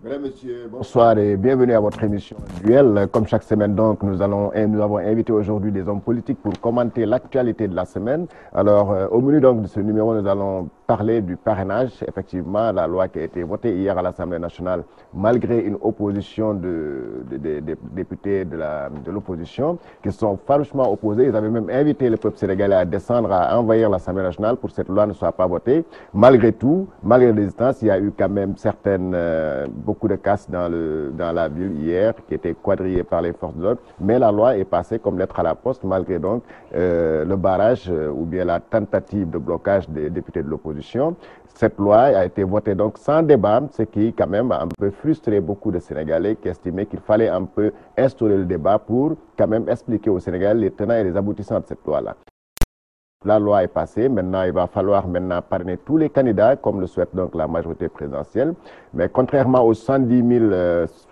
Mesdames, Messieurs, bonsoir et bienvenue à votre émission Duel. Comme chaque semaine, donc, nous avons invité aujourd'hui des hommes politiques pour commenter l'actualité de la semaine. Alors, au menu donc, de ce numéro, nous allons parler du parrainage. Effectivement, la loi qui a été votée hier à l'Assemblée nationale, malgré une opposition des députés de l'opposition qui sont farouchement opposés. Ils avaient même invité le peuple sénégalais à descendre, à envahir l'Assemblée nationale pour que cette loi ne soit pas votée. Malgré tout, malgré les résistances, il y a eu quand même beaucoup de casse dans la ville hier qui étaient quadrillés par les forces de l'ordre. Mais la loi est passée comme lettre à la poste, malgré donc le barrage ou bien la tentative de blocage des députés de l'opposition. Cette loi a été votée donc sans débat, ce qui quand même a un peu frustré beaucoup de Sénégalais qui estimaient qu'il fallait un peu instaurer le débat pour quand même expliquer aux Sénégalais les tenants et les aboutissants de cette loi-là. La loi est passée, maintenant il va falloir parrainer tous les candidats comme le souhaite donc la majorité présidentielle. Mais contrairement aux 110 000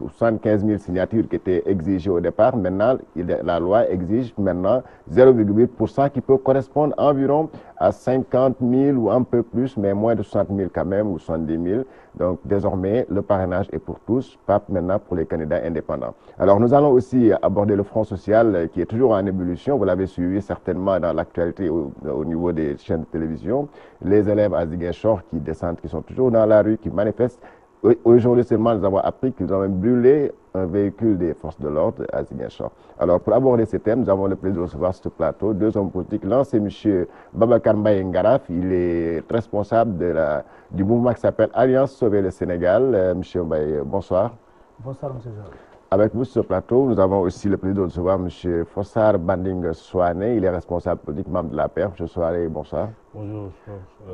ou 75 000 signatures qui étaient exigées au départ, maintenant la loi exige maintenant 0,8% qui peut correspondre environ à 50 000 ou un peu plus, mais moins de 60 000 quand même ou 70 000. Donc désormais le parrainage est pour tous, pas maintenant pour les candidats indépendants. Alors nous allons aussi aborder le Front social qui est toujours en ébullition. Vous l'avez suivi certainement dans l'actualité au niveau des chaînes de télévision, les élèves à Ziguinchor qui descendent, qui sont toujours dans la rue, qui manifestent. Aujourd'hui seulement, nous avons appris qu'ils ont même brûlé un véhicule des forces de l'ordre à Ziguinchor. Alors, pour aborder ces thèmes, nous avons le plaisir de recevoir sur ce plateau deux hommes politiques. L'un, c'est M. Babacar Mbaye Ngaraf. Il est responsable du mouvement qui s'appelle Alliance Sauver le Sénégal. M. Mbaye, bonsoir. Bonsoir, M. Georges. Avec vous sur ce plateau, nous avons aussi le plaisir de recevoir M. Fossard Banding Souane. Il est responsable politique, membre de la paix. M. Souane, bonsoir. Bonjour.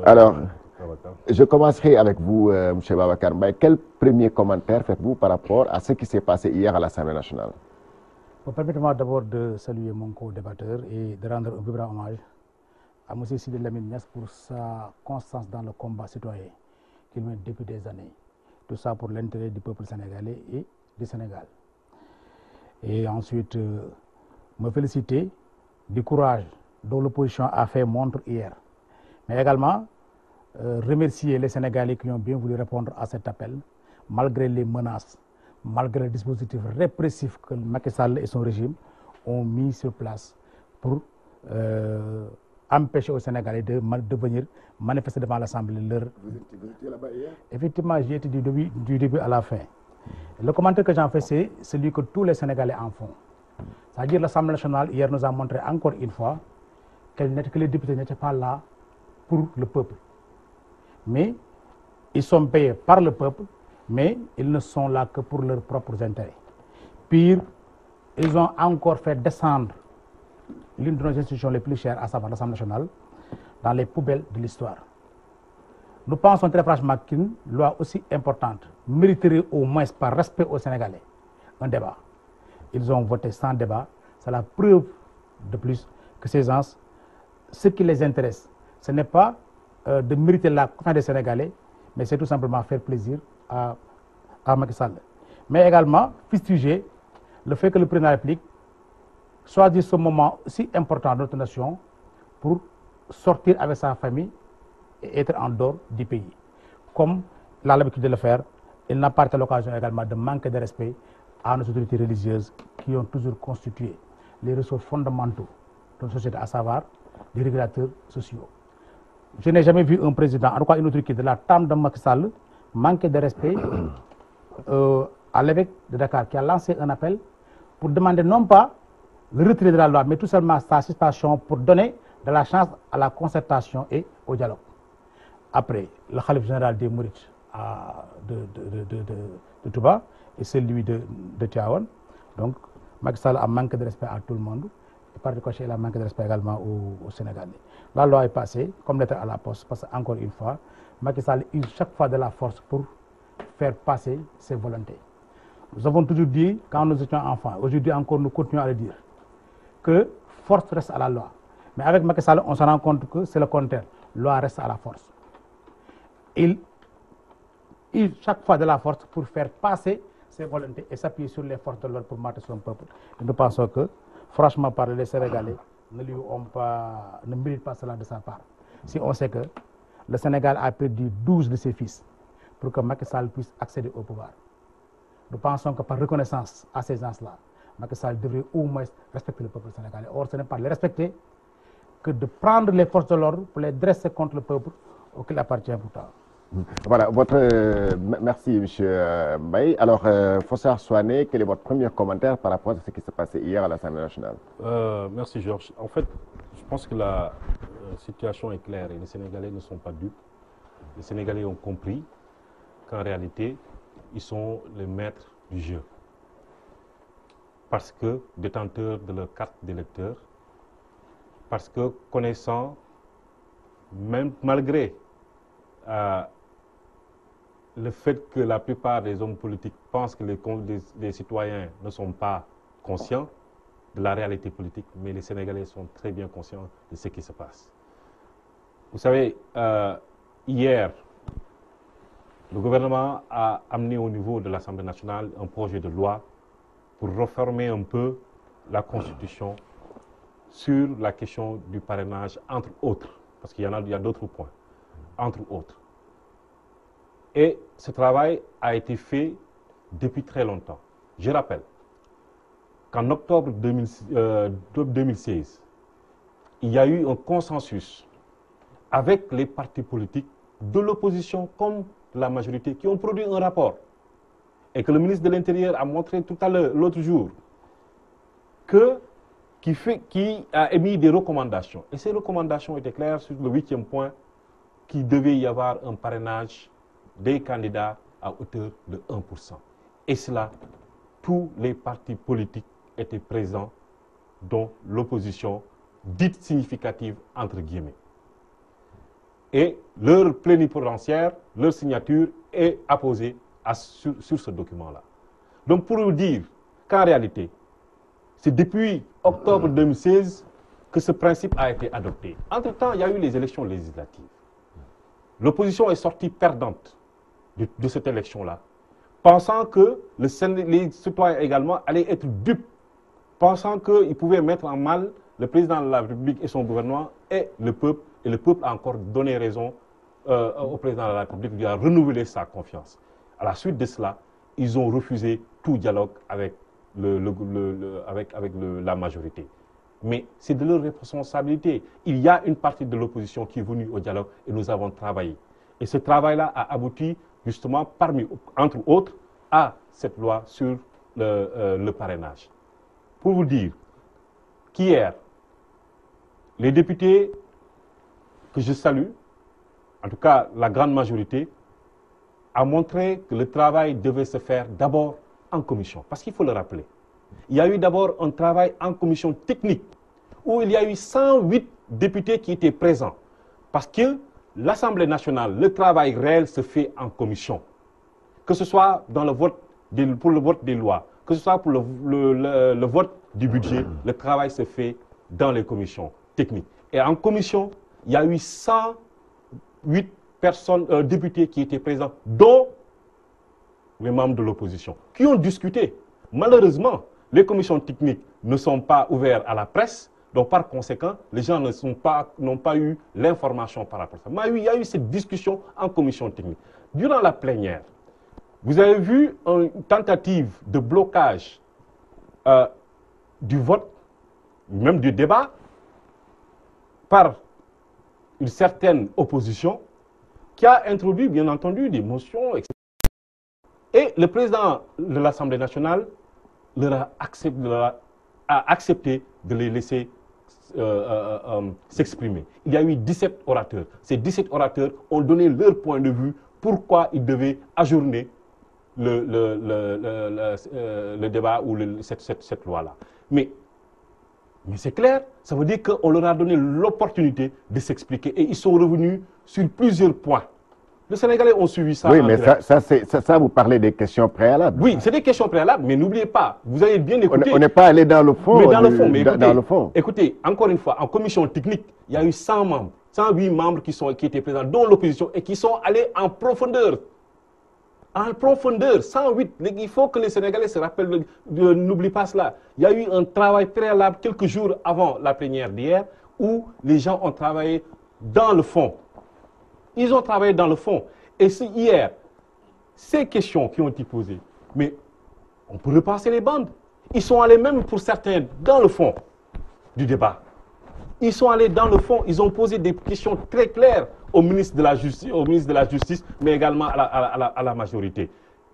Alors, je commencerai avec vous, M. Babacar Mbaye. Quel premier commentaire faites-vous par rapport à ce qui s'est passé hier à l'Assemblée nationale? Permettez-moi d'abord de saluer mon co-débatteur et de rendre un vibrant hommage à M. Sidi Lamine Niasse pour sa constance dans le combat citoyen qu'il mène depuis des années. Tout ça pour l'intérêt du peuple sénégalais et du Sénégal. Et ensuite, me féliciter du courage dont l'opposition a fait montre hier. Mais également, remercier les Sénégalais qui ont bien voulu répondre à cet appel, malgré les menaces, malgré le dispositif répressif que Macky Sall et son régime ont mis sur place pour empêcher aux Sénégalais de venir manifester devant l'Assemblée leur... Vous étiez là-bas hier? Effectivement, j'y étais du début à la fin. Le commentaire que j'en fais, c'est celui que tous les Sénégalais en font. C'est-à-dire l'Assemblée nationale, hier, nous a montré encore une fois que les députés n'étaient pas là pour le peuple. Mais ils sont payés par le peuple, mais ils ne sont là que pour leurs propres intérêts. Pire, ils ont encore fait descendre l'une de nos institutions les plus chères, à savoir l'Assemblée nationale, dans les poubelles de l'histoire. Nous pensons très franchement qu'une loi aussi importante mériterait au moins par respect aux Sénégalais un débat. Ils ont voté sans débat. C'est la preuve de plus que ces gens, ce qui les intéresse, ce n'est pas de mériter la confiance des Sénégalais, mais c'est tout simplement faire plaisir à Macky Sall. Mais également fustiger le fait que le président de la République choisit ce moment si important de notre nation pour sortir avec sa famille et être en dehors du pays. Comme il a l'habitude de le faire, il n'a pas été l'occasion également de manquer de respect à nos autorités religieuses qui ont toujours constitué les ressources fondamentaux de notre société, à savoir les régulateurs sociaux. Je n'ai jamais vu un président, en tout cas une autorité de la tente de Macky Sall, manquer de respect à l'évêque de Dakar qui a lancé un appel pour demander non pas le retrait de la loi, mais tout simplement sa suspension pour donner de la chance à la concertation et au dialogue. Après, le khalife général des Mourides de Touba et celui de Tivaouane. Donc, Macky Sall a manqué de respect à tout le monde. Et par ricochet, il a manqué de respect également aux Sénégalais. La loi est passée comme lettre à la poste, parce qu'encore une fois, Macky Sall use chaque fois de la force pour faire passer ses volontés. Nous avons toujours dit, quand nous étions enfants, aujourd'hui encore nous continuons à le dire, que force reste à la loi. Mais avec Macky Sall, on se rend compte que c'est le contraire. Loi reste à la force. Il use chaque fois de la force pour faire passer ses volontés et s'appuyer sur les forces de l'ordre pour mater son peuple. Et nous pensons que, franchement parler, les Sénégalais ne méritent pas cela de sa part. Si on sait que le Sénégal a perdu 12 de ses fils pour que Macky Sall puisse accéder au pouvoir. nous pensons que par reconnaissance à ces gens-là, Macky Sall devrait au moins respecter le peuple sénégalais. Or, ce n'est pas les respecter que de prendre les forces de l'ordre pour les dresser contre le peuple auquel appartient pourtant. Voilà, merci M. Mbaye. Alors, Fossard Souané, quel est votre premier commentaire par rapport à ce qui s'est passé hier à l'Assemblée nationale? Merci Georges. En fait, je pense que la situation est claire et les Sénégalais ne sont pas dupes. Les Sénégalais ont compris qu'en réalité, ils sont les maîtres du jeu. Parce que détenteurs de leur carte d'électeur, parce que connaissant, même malgré le fait que la plupart des hommes politiques pensent que les citoyens ne sont pas conscients de la réalité politique, mais les Sénégalais sont très bien conscients de ce qui se passe. Vous savez, hier, le gouvernement a amené au niveau de l'Assemblée nationale un projet de loi pour reformer un peu la Constitution sur la question du parrainage, entre autres, parce qu'il y a d'autres points, entre autres. Et ce travail a été fait depuis très longtemps. Je rappelle qu'en octobre 2016, il y a eu un consensus avec les partis politiques de l'opposition comme de la majorité qui ont produit un rapport. Et que le ministre de l'Intérieur a montré tout à l'heure, l'autre jour, qui a émis des recommandations. Et ces recommandations étaient claires sur le 8e point, qu'il devait y avoir un parrainage des candidats à hauteur de 1%. Et cela, tous les partis politiques étaient présents, dont l'opposition dite significative, entre guillemets. Et leur plénipotentiaire, leur signature est apposée sur ce document-là. Donc pour vous dire qu'en réalité, c'est depuis octobre 2016 que ce principe a été adopté. Entre-temps, il y a eu les élections législatives. L'opposition est sortie perdante de cette élection-là, pensant que les citoyens également allaient être dupes, pensant qu'ils pouvaient mettre en mal le président de la République et son gouvernement et le peuple a encore donné raison au président de la République, lui a renouvelé sa confiance. À la suite de cela, ils ont refusé tout dialogue avec la majorité. Mais c'est de leur responsabilité. Il y a une partie de l'opposition qui est venue au dialogue et nous avons travaillé. Et ce travail-là a abouti justement, entre autres, à cette loi sur le parrainage. Pour vous dire qu'hier, les députés que je salue, en tout cas la grande majorité, a montré que le travail devait se faire d'abord en commission. Parce qu'il faut le rappeler, il y a eu d'abord un travail en commission technique où il y a eu 108 députés qui étaient présents. Parce que l'Assemblée nationale, le travail réel se fait en commission. Que ce soit dans pour le vote des lois, que ce soit pour le vote du budget, le travail se fait dans les commissions techniques. Et en commission, il y a eu 108 députés qui étaient présents, dont les membres de l'opposition, qui ont discuté. Malheureusement, les commissions techniques ne sont pas ouvertes à la presse, donc par conséquent, les gens n'ont pas eu l'information par rapport à ça. Mais il y a eu cette discussion en commission technique. Durant la plénière, vous avez vu une tentative de blocage du vote, même du débat, par une certaine opposition qui a introduit, bien entendu, des motions, etc. Et le président de l'Assemblée nationale a accepté de les laisser s'exprimer. Il y a eu 17 orateurs. Ces 17 orateurs ont donné leur point de vue, pourquoi ils devaient ajourner le débat ou cette loi-là. Mais c'est clair, ça veut dire qu'on leur a donné l'opportunité de s'expliquer et ils sont revenus sur plusieurs points. Les Sénégalais ont suivi ça. Oui, mais ça, vous parlez des questions préalables. Oui, c'est des questions préalables, mais n'oubliez pas, vous avez bien écouté. On n'est pas allé dans le fond. Mais dans le fond, écoutez, encore une fois, en commission technique, il y a eu 100 membres, 108 membres qui étaient présents, dont l'opposition, et qui sont allés en profondeur. En profondeur, 108. Il faut que les Sénégalais se rappellent, n'oublient pas cela. Il y a eu un travail préalable quelques jours avant la plénière d'hier, où les gens ont travaillé dans le fond. Ils ont travaillé dans le fond. Et hier, ces questions qui ont été posées, mais On peut repenser les bandes. Ils sont allés même, pour certains, dans le fond du débat. Ils sont allés dans le fond, ils ont posé des questions très claires au ministre de la Justice, mais également à la majorité.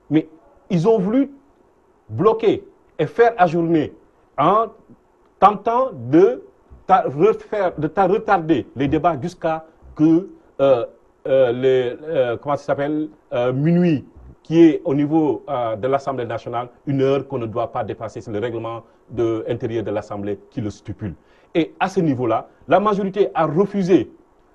Mais ils ont voulu bloquer et faire ajourner en tentant de retarder les débats jusqu'à que minuit, qui est au niveau de l'Assemblée nationale, une heure qu'on ne doit pas dépasser. C'est le règlement intérieur de l'Assemblée qui le stipule. Et à ce niveau-là, la majorité a refusé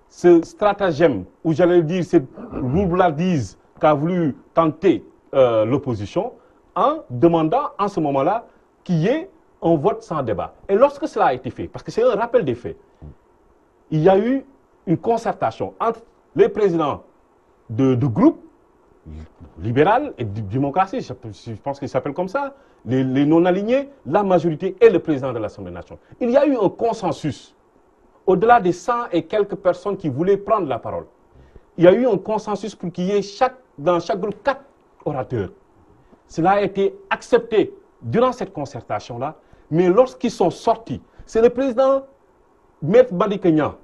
ce stratagème, ou j'allais dire cette roublardise qu'a voulu tenter l'opposition, en demandant en ce moment-là qu'il y ait un vote sans débat. Et lorsque cela a été fait, parce que c'est un rappel des faits, il y a eu une concertation entre les présidents de groupe libéral et démocratie, je pense qu'il s'appelle comme ça, les non-alignés, la majorité et le président de l'Assemblée nationale. Il y a eu un consensus, au-delà des 100 et quelques personnes qui voulaient prendre la parole. Il y a eu un consensus pour qu'il y ait dans chaque groupe 4 orateurs. Cela a été accepté durant cette concertation-là, mais lorsqu'ils sont sortis, c'est le président Maître Madické Niang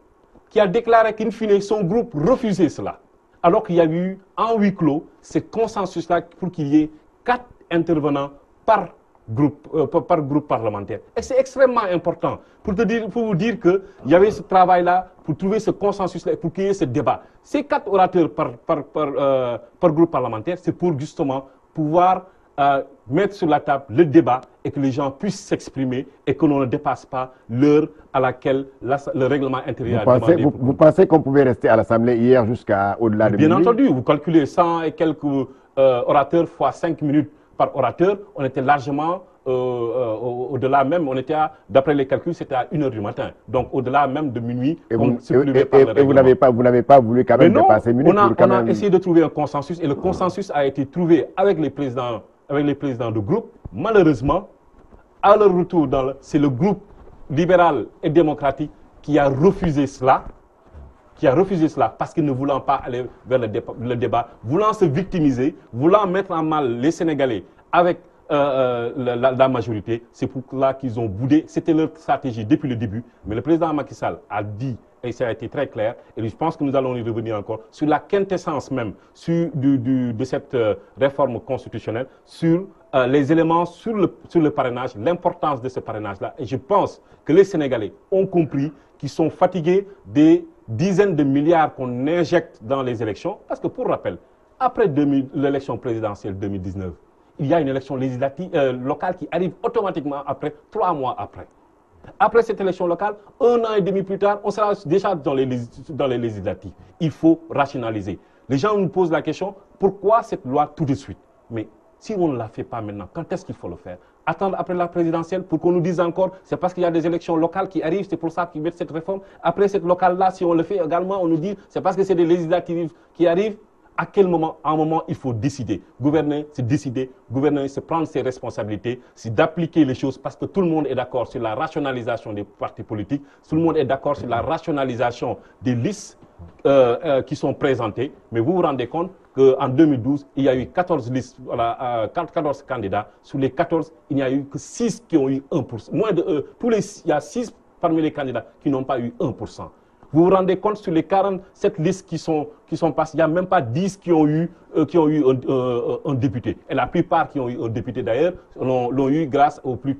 qui a déclaré qu'in fine, son groupe refusait cela. Alors qu'il y a eu, en huis clos, ce consensus-là pour qu'il y ait 4 intervenants par groupe parlementaire. Et c'est extrêmement important pour vous dire qu'il y avait ce travail-là, pour trouver ce consensus-là, pour qu'il y ait ce débat. Ces 4 orateurs par groupe parlementaire, c'est pour justement pouvoir mettre sur la table le débat et que les gens puissent s'exprimer et que l'on ne dépasse pas l'heure à laquelle le règlement intérieur a demandé. Vous pensez qu'on pouvait rester à l'Assemblée hier jusqu'à au-delà de minuit? Bien entendu, vous calculez 100 et quelques orateurs fois 5 minutes par orateur, on était largement au-delà même, on était d'après les calculs, c'était à 1h du matin. Donc au-delà même de minuit, et vous n'avez pas voulu quand même dépasser minuit. On a essayé de trouver un consensus et le consensus a été trouvé avec les présidents de groupe. Malheureusement, à leur retour, c'est le groupe libéral et démocratique qui a refusé cela. Parce qu'ils ne voulant pas aller vers le débat, voulant se victimiser, voulant mettre en mal les Sénégalais avec la majorité. C'est pour cela qu'ils ont boudé. C'était leur stratégie depuis le début. Mais le président Macky Sall a dit, et ça a été très clair, et je pense que nous allons y revenir encore, sur la quintessence même de cette réforme constitutionnelle, sur les éléments, sur le parrainage, l'importance de ce parrainage-là. Et je pense que les Sénégalais ont compris qu'ils sont fatigués des dizaines de milliards qu'on injecte dans les élections. Parce que pour rappel, après l'élection présidentielle 2019, il y a une élection législative locale qui arrive automatiquement après, 3 mois après. Après cette élection locale, 1 an et demi plus tard, on sera déjà dans les législatives. Il faut rationaliser. Les gens nous posent la question, pourquoi cette loi tout de suite? Mais si on ne la fait pas maintenant, quand est-ce qu'il faut le faire? Attendre après la présidentielle pour qu'on nous dise encore, c'est parce qu'il y a des élections locales qui arrivent, c'est pour ça qu'ils mettent cette réforme. Après cette locale-là, si on le fait également, on nous dit, c'est parce que c'est des législatives qui arrivent. À quel moment? À un moment, il faut décider. Gouverner, c'est décider. Gouverner, c'est prendre ses responsabilités, c'est d'appliquer les choses parce que tout le monde est d'accord sur la rationalisation des partis politiques, tout le monde est d'accord sur la rationalisation des listes qui sont présentées. Mais vous vous rendez compte qu'en 2012, il y a eu 14 listes, 14 candidats. Sur les 14, il n'y a eu que 6 qui ont eu 1%. Il y a 6 parmi les candidats qui n'ont pas eu 1%. Vous vous rendez compte, sur les 47 listes qui sont passées, il n'y a même pas 10 qui ont eu un député. Et la plupart qui ont eu un député, d'ailleurs, l'ont eu grâce au plus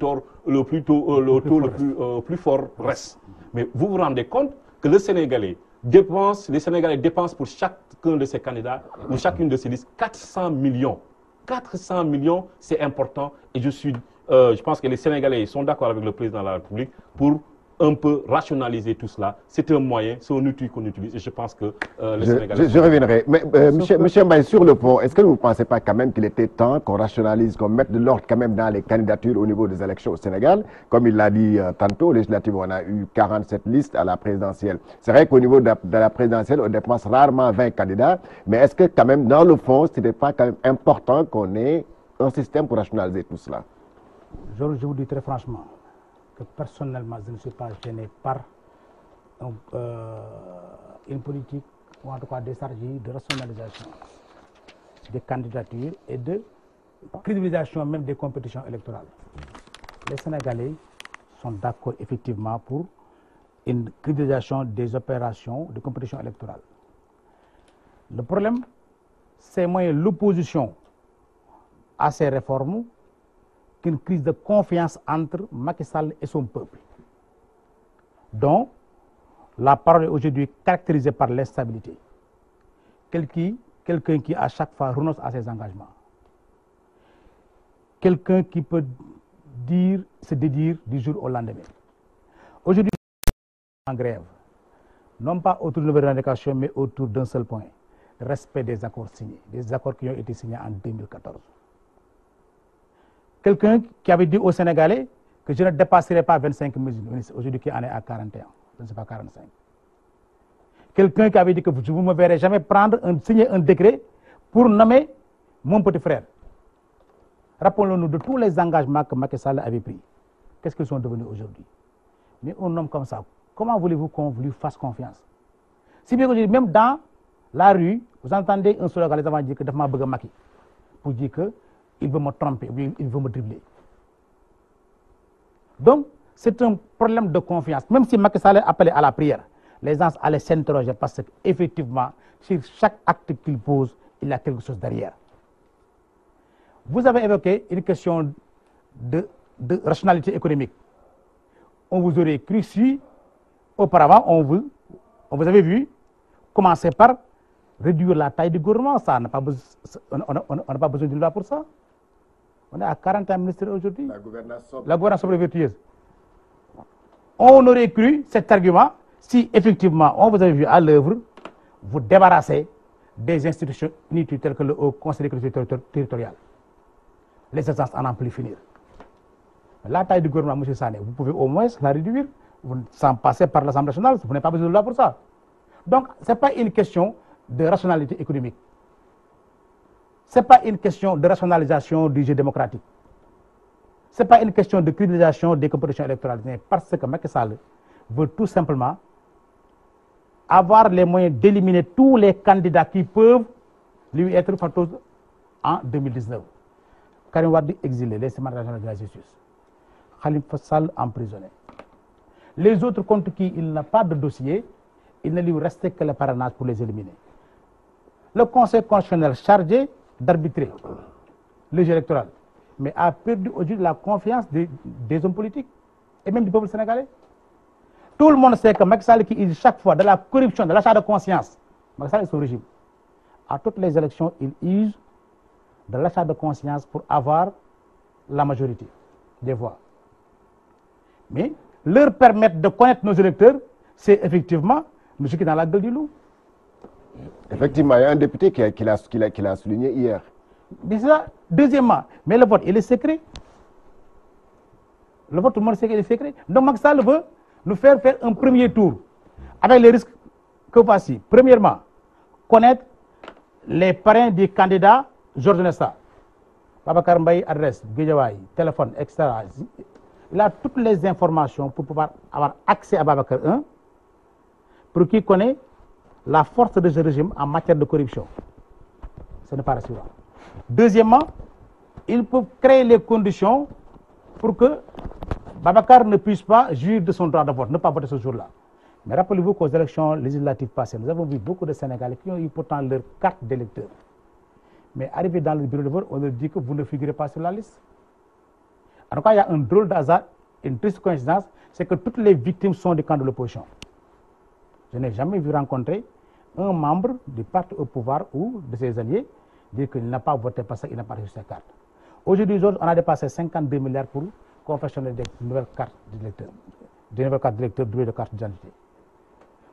fort reste. Mais vous vous rendez compte que les Sénégalais dépensent pour chacun de ces candidats ou chacune de ces listes 400 millions. 400 millions, c'est important. Et je pense que les Sénégalais sont d'accord avec le président de la République pour un peu rationaliser tout cela. C'est un moyen, c'est un outil qu'on utilise et je pense que les Sénégalais... Je reviendrai. Mais monsieur Mbaye, sur le fond, est-ce que vous ne pensez pas quand même qu'il était temps qu'on rationalise, qu'on mette de l'ordre quand même dans les candidatures au niveau des élections au Sénégal? Comme il l'a dit tantôt, législative, on a eu 47 listes à la présidentielle. C'est vrai qu'au niveau de la présidentielle, on dépense rarement 20 candidats, mais est-ce que quand même, dans le fond, ce n'était pas quand même important qu'on ait un système pour rationaliser tout cela? Je vous dis très franchement, que personnellement, je ne suis pas gêné par une politique, ou en tout cas des stratégies de rationalisation des candidatures et de crédibilisation même des compétitions électorales. Les Sénégalais sont d'accord effectivement pour une crédibilisation des opérations de compétition électorale. Le problème, c'est moins l'opposition à ces réformes qu'une crise de confiance entre Macky Sall et son peuple. Donc, la parole est aujourd'hui caractérisée par l'instabilité. Quelqu'un qui à chaque fois renonce à ses engagements. Quelqu'un qui peut se dédire du jour au lendemain. Aujourd'hui, en grève, non pas autour de nouvelles revendications, mais autour d'un seul point, respect des accords signés, des accords qui ont été signés en 2014. Quelqu'un qui avait dit aux Sénégalais que je ne dépasserai pas 25 ministres, aujourd'hui qui en est à 41, je ne sais pas 45. Quelqu'un qui avait dit que vous ne me verrez jamais signer un décret pour nommer mon petit frère. Rappelons-nous de tous les engagements que Macky Sall avait pris. Qu'est-ce qu'ils sont devenus aujourd'hui? Mais un homme comme ça, comment voulez-vous qu'on lui fasse confiance? Si bien que même dans la rue, vous entendez un slogan les avant dire que Dafma Bëgg Macky pour dire qu'il veut me tromper, il veut me dribbler. Donc, c'est un problème de confiance. Même si Macky Sall est appelé à la prière, les gens allaient s'interroger parce qu'effectivement, sur chaque acte qu'il pose, il y a quelque chose derrière. Vous avez évoqué une question de rationalité économique. On vous aurait cru si, auparavant, on vous avait vu commencer par réduire la taille du gouvernement. Ça, on n'a pas besoin de loi pour ça. On est à 41 ministres aujourd'hui. La gouvernance sobre et vertueuse. On aurait cru cet argument si effectivement on vous avait vu à l'œuvre vous débarrasser des institutions inutiles telles que le Haut Conseil des collectivités territoriales. Les instances en n'en plus finir. La taille du gouvernement, M. Sané, vous pouvez au moins la réduire sans passer par l'Assemblée nationale. Vous n'avez pas besoin de loi pour ça. Donc, ce n'est pas une question de rationalité économique. Ce n'est pas une question de rationalisation du jeu démocratique. Ce n'est pas une question de crédibilisation des compétitions électorales. Parce que Macky Sall veut tout simplement avoir les moyens d'éliminer tous les candidats qui peuvent lui être fataux en 2019. Karim Wade exilé, les sénateurs de la justice. Khalifa Sall emprisonné. Les autres contre qui il n'a pas de dossier, il ne lui restait que le parrainage pour les éliminer. Le Conseil constitutionnel chargé d'arbitrer le jeu électoral, mais a perdu aujourd'hui la confiance des hommes politiques et même du peuple sénégalais. Tout le monde sait que Macky Sall qui use chaque fois de la corruption, de l'achat de conscience, Macky Sall et son régime, à toutes les élections, il use de l'achat de conscience pour avoir la majorité des voix. Mais leur permettre de connaître nos électeurs, c'est effectivement nous qui est dans la gueule du loup. Effectivement, il y a un député qui l'a souligné hier. Mais ça, deuxièmement, mais le vote, il est secret. Le vote, tout le monde sait qu'il est secret. Donc Macky Sall veut nous faire un premier tour avec les risques que voici. Premièrement, connaître les parrains des candidats Georges Nessa. Babacar Mbaye, adresse, Guédiawaye, téléphone, etc. Il a toutes les informations pour pouvoir avoir accès à Babacar 1, pour qui connaît la force de ce régime en matière de corruption. Ce n'est pas rassurant. Deuxièmement, il peut créer les conditions pour que Babacar ne puisse pas jouir de son droit de vote, ne pas voter ce jour-là. Mais rappelez-vous qu'aux élections législatives passées, nous avons vu beaucoup de Sénégalais qui ont eu pourtant leur carte d'électeur. Mais arrivé dans le bureau de vote, on leur dit que vous ne figurez pas sur la liste. En tout cas, il y a un drôle d'hasard, une triste coïncidence, c'est que toutes les victimes sont du camp de l'opposition. Je n'ai jamais vu rencontrer un membre du parti au pouvoir ou de ses alliés dire qu'il n'a pas voté parce qu'il n'a pas reçu sa carte. Aujourd'hui, on a dépassé 52 milliards pour confectionner des nouvelles cartes d'électeurs, des nouvelles cartes d'électeurs douées de cartes d'identité.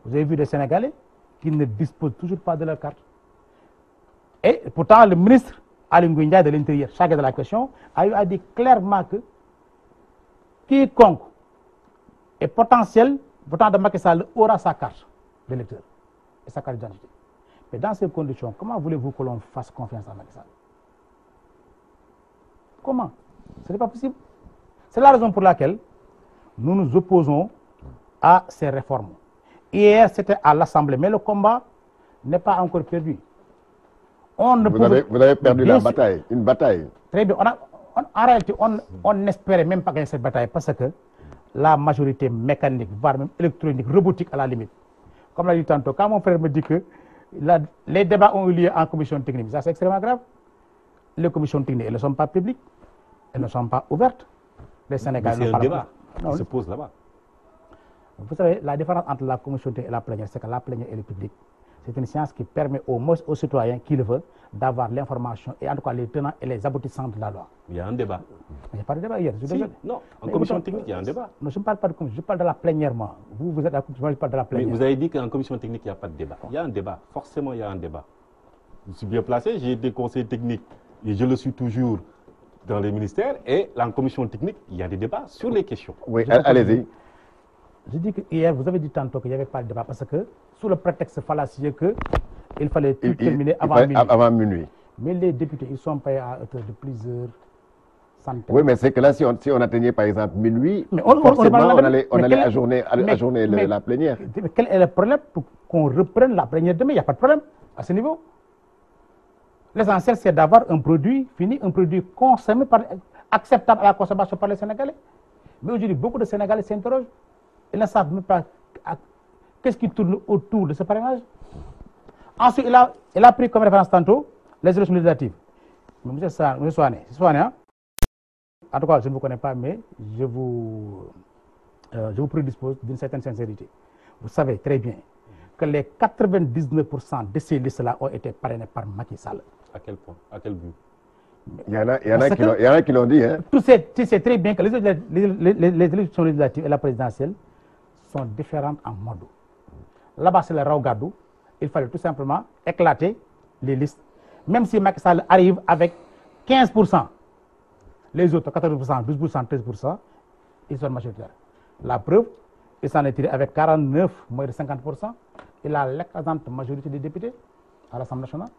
Vous avez vu des Sénégalais qui ne disposent toujours pas de leur carte. Et pourtant, le ministre Aly Ngouille Ndiaye de l'Intérieur, chargé de la question, a dit clairement que quiconque est potentiel votant de Macky Sall aura sa carte d'électeur et sa carte d'identité. Mais dans ces conditions, comment voulez-vous que l'on fasse confiance à Macky Sall? Comment? Ce n'est pas possible. C'est la raison pour laquelle nous nous opposons à ces réformes. Hier, c'était à l'Assemblée, mais le combat n'est pas encore perdu. On ne pouvait... Vous avez perdu la bataille, une bataille. Très bien. En réalité, on n'espérait même pas gagner cette bataille parce que la majorité mécanique, voire même électronique, robotique à la limite. Comme l'a dit tantôt, quand mon frère me dit que les débats ont eu lieu en commission technique, ça c'est extrêmement grave. Les commissions techniques, elles ne sont pas publiques, elles ne sont pas ouvertes. Les Sénégalais c'est un débat qui se pose là-bas. Vous savez, la différence entre la commission technique et la plénière, c'est que la plénière est publique. C'est une science qui permet au moins aux citoyens qui le veulent d'avoir l'information et en tout cas les tenants et les aboutissants de la loi. Il y a un débat. Il n'y a pas de débat hier. Non, en commission technique, il y a un débat. Non, je ne parle pas de commission, je parle de la plénière, moi. Vous êtes à la commission, je parle de la plénière. Mais vous avez dit qu'en commission technique, il n'y a pas de débat. Il y a un débat. Forcément, il y a un débat. Je suis bien placé, j'ai été conseiller technique et je le suis toujours dans les ministères. Et en commission technique, il y a des débats sur les questions. Oui, allez-y. Je dis que hier, vous avez dit tantôt qu'il n'y avait pas de débat parce que, sous le prétexte fallacieux qu'il fallait tout terminer avant minuit. Mais les députés, ils sont payés à hauteur de plusieurs centaines. Oui, mais c'est que là, si on atteignait par exemple minuit, mais forcément, on allait ajourner la plénière. Mais quel est le problème pour qu'on reprenne la plénière demain? Il n'y a pas de problème à ce niveau. L'essentiel, c'est d'avoir un produit fini, un produit consommé, acceptable à la consommation par les Sénégalais. Mais aujourd'hui, beaucoup de Sénégalais s'interrogent. Ils ne savent même pas qu'est-ce qui tourne autour de ce parrainage. Ensuite, il a pris comme référence tantôt les élections législatives. M. Souané, hein? En tout cas, je ne vous connais pas, mais je vous prédispose d'une certaine sincérité. Vous savez très bien que les 99% de ces listes-là ont été parrainées par Macky Sall. À quel point? À quel but? Il y en a qui l'ont dit. Hein? Tu sais très bien que les élections législatives et la présidentielle sont différentes en mode. Là-bas, c'est le Raougadou. Il fallait tout simplement éclater les listes. Même si Macky Sall arrive avec 15%, les autres, 14%, 12%, 13%, ils sont majoritaires. La preuve, il s'en est tiré avec 49, moins de 50%. Il a l'écrasante majorité des députés à l'Assemblée nationale.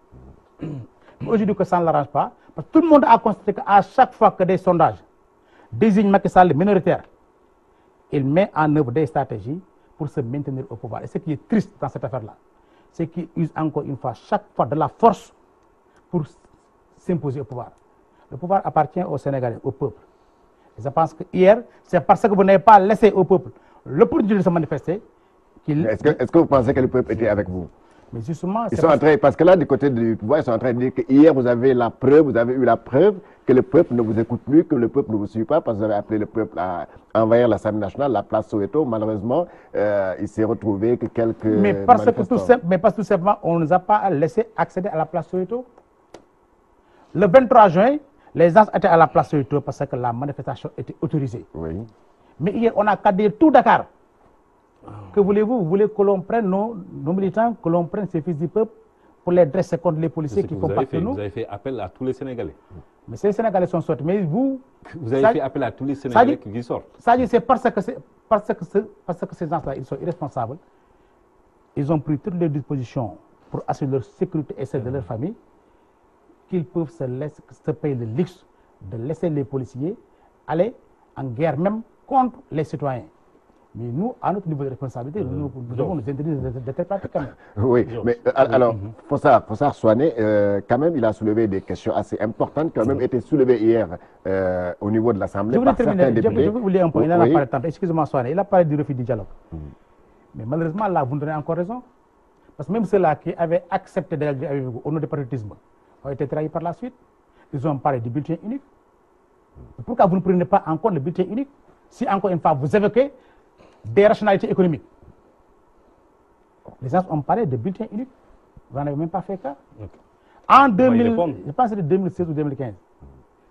Aujourd'hui, que ça ne l'arrange pas, parce que tout le monde a constaté qu'à chaque fois que des sondages désignent Macky Sall minoritaire, il met en œuvre des stratégies pour se maintenir au pouvoir. Et ce qui est triste dans cette affaire-là, c'est qu'il use encore une fois, chaque fois, de la force pour s'imposer au pouvoir. Le pouvoir appartient aux Sénégalais, au peuple. Et je pense que hier, c'est parce que vous n'avez pas laissé au peuple l'opportunité de se manifester qu'il... Est-ce que vous pensez que le peuple était avec vous? Mais justement, ils sont en train, parce que là, du côté du pouvoir, ils sont en train de dire que hier, vous avez eu la preuve que le peuple ne vous écoute plus, que le peuple ne vous suit pas, parce que vous avez appelé le peuple à envahir l'Assemblée nationale, la place Soweto. Malheureusement, il s'est retrouvé que quelques manifestants... Mais parce que tout simplement, on ne nous a pas laissé accéder à la place Soweto. Le 23 juin, les gens étaient à la place Soweto parce que la manifestation était autorisée. Oui. Mais hier, on a cadré tout Dakar. Que voulez-vous? Vous voulez que l'on prenne nos militants, que l'on prenne ces fils du peuple pour les dresser contre les policiers qui font partie de nous? Vous avez fait appel à tous les Sénégalais. Mais ces Sénégalais sont sortis. Mais vous avez fait appel à tous les Sénégalais qui sortent. Ça dit, c'est parce que ces gens-là, ils sont irresponsables. Ils ont pris toutes les dispositions pour assurer leur sécurité et celle de leur famille, qu'ils peuvent se payer le luxe de laisser les policiers aller en guerre même contre les citoyens. Mais nous, à notre niveau de responsabilité, nous devons nous interdire de telles pratiques quand même. Oui, mais alors, Fossard Souané, quand même, il a soulevé des questions assez importantes qui ont même été soulevées hier au niveau de l'Assemblée par certains députés. Je vais vous lire un point, il en a parlé tantôt. Excusez-moi Souané, il a parlé du refus du dialogue. Mais malheureusement, là, vous nous donnez encore raison. Parce que même ceux-là qui avaient accepté d'aller avec vous au nom du patriotisme ont été trahis par la suite. Ils ont parlé du bulletin unique. Pourquoi vous ne prenez pas en compte le bulletin unique si, encore une fois, vous évoquez des rationalités économiques? Les gens ont parlé de bulletin unique. Vous n'en avez même pas fait cas. Okay. En 2000, je pense que c'était 2016 ou 2015.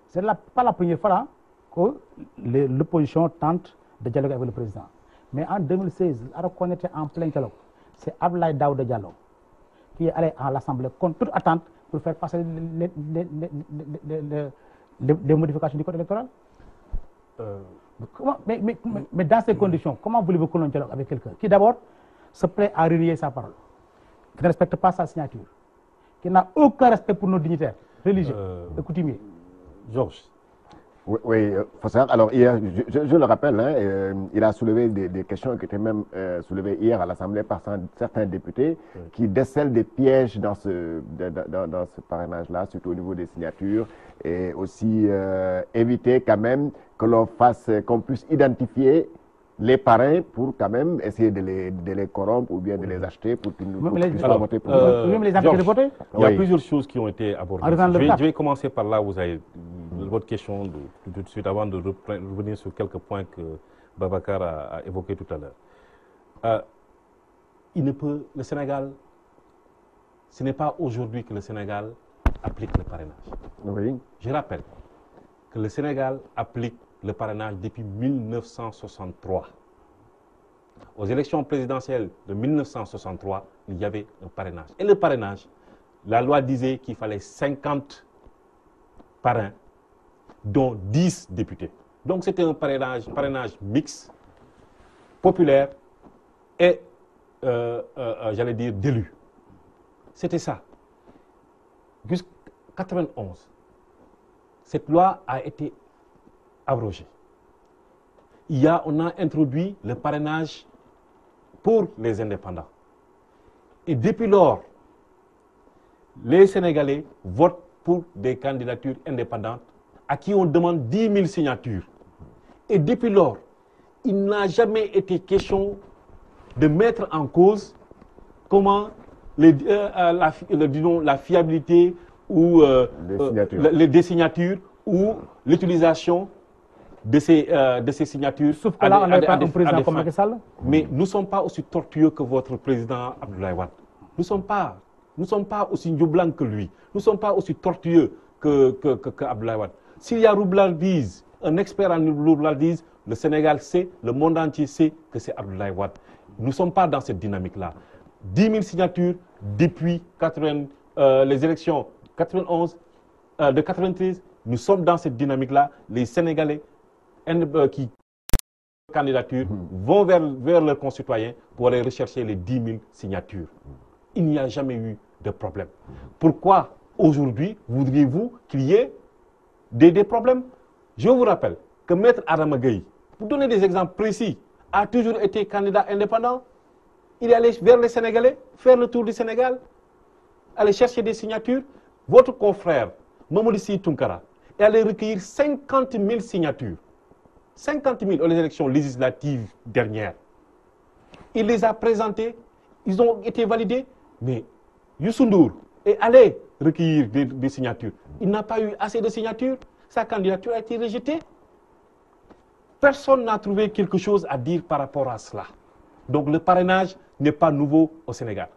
C'est pas la première fois que l'opposition tente de dialoguer avec le président. Mais en 2016, alors qu'on était en plein dialogue, c'est Abdoulaye Daouda Diallo qui est allé à l'Assemblée contre toute attente pour faire passer les modifications du code électoral. Mais dans ces conditions, comment voulez-vous que l'on dialogue avec quelqu'un qui d'abord se plaît à renier sa parole, qui ne respecte pas sa signature, qui n'a aucun respect pour nos dignitaires religieux et coutumiers? Georges, Oui, alors hier, je le rappelle, hein, il a soulevé des questions qui étaient même soulevées hier à l'Assemblée par certains députés qui décèlent des pièges dans ce parrainage-là, surtout au niveau des signatures, et aussi éviter quand même que qu'on puisse identifier les parrains pour quand même essayer de les corrompre ou bien de les acheter pour qu'ils ne puissent pas voter pour eux. Même les empêcher de voter. Il y a plusieurs choses qui ont été abordées. Je vais commencer par là où vous avez votre question tout de suite avant de revenir sur quelques points que Babacar a évoqués tout à l'heure. Le Sénégal, ce n'est pas aujourd'hui que le Sénégal applique le parrainage. Oui. Je rappelle que le Sénégal applique le parrainage depuis 1963. Aux élections présidentielles de 1963, il y avait un parrainage. Et le parrainage, la loi disait qu'il fallait 50 parrains, dont 10 députés. Donc c'était un parrainage mixte, populaire et, j'allais dire, d'élus. C'était ça. Jusqu'en 1991, cette loi a été abrogée. On a introduit le parrainage pour les indépendants. Et depuis lors, les Sénégalais votent pour des candidatures indépendantes à qui on demande 10 000 signatures. Et depuis lors, il n'a jamais été question de mettre en cause comment la fiabilité ou des signatures ou l'utilisation de ces signatures. Sauf que là, on n'est pas un président comme Macky Sall. Mais nous ne sommes pas aussi tortueux que votre président Abdoulaye Wade. Nous ne sommes pas aussi njublang que lui. Nous ne sommes pas aussi tortueux que Abdoulaye Wade. S'il y a roublardise, un expert en roublardise, le Sénégal sait, le monde entier sait que c'est Abdoulaye Wade. Nous ne sommes pas dans cette dynamique-là. 10 000 signatures depuis les élections 91, de 93, nous sommes dans cette dynamique-là. Les Sénégalais qui candidature vont vers leurs concitoyens pour aller rechercher les 10 000 signatures. Il n'y a jamais eu de problème. Pourquoi aujourd'hui voudriez-vous qu'il y ait des problèmes? Je vous rappelle que Maître Adama Gueye, pour donner des exemples précis, a toujours été candidat indépendant. Il est allé vers les Sénégalais, faire le tour du Sénégal, aller chercher des signatures. Votre confrère, Mamadou Sy Tounkara, est allé recueillir 50 000 signatures. 50 000 aux élections législatives dernières. Il les a présentées, ils ont été validés, mais Youssou Ndour est allé recueillir des signatures. Il n'a pas eu assez de signatures, sa candidature a été rejetée. Personne n'a trouvé quelque chose à dire par rapport à cela. Donc le parrainage n'est pas nouveau au Sénégal.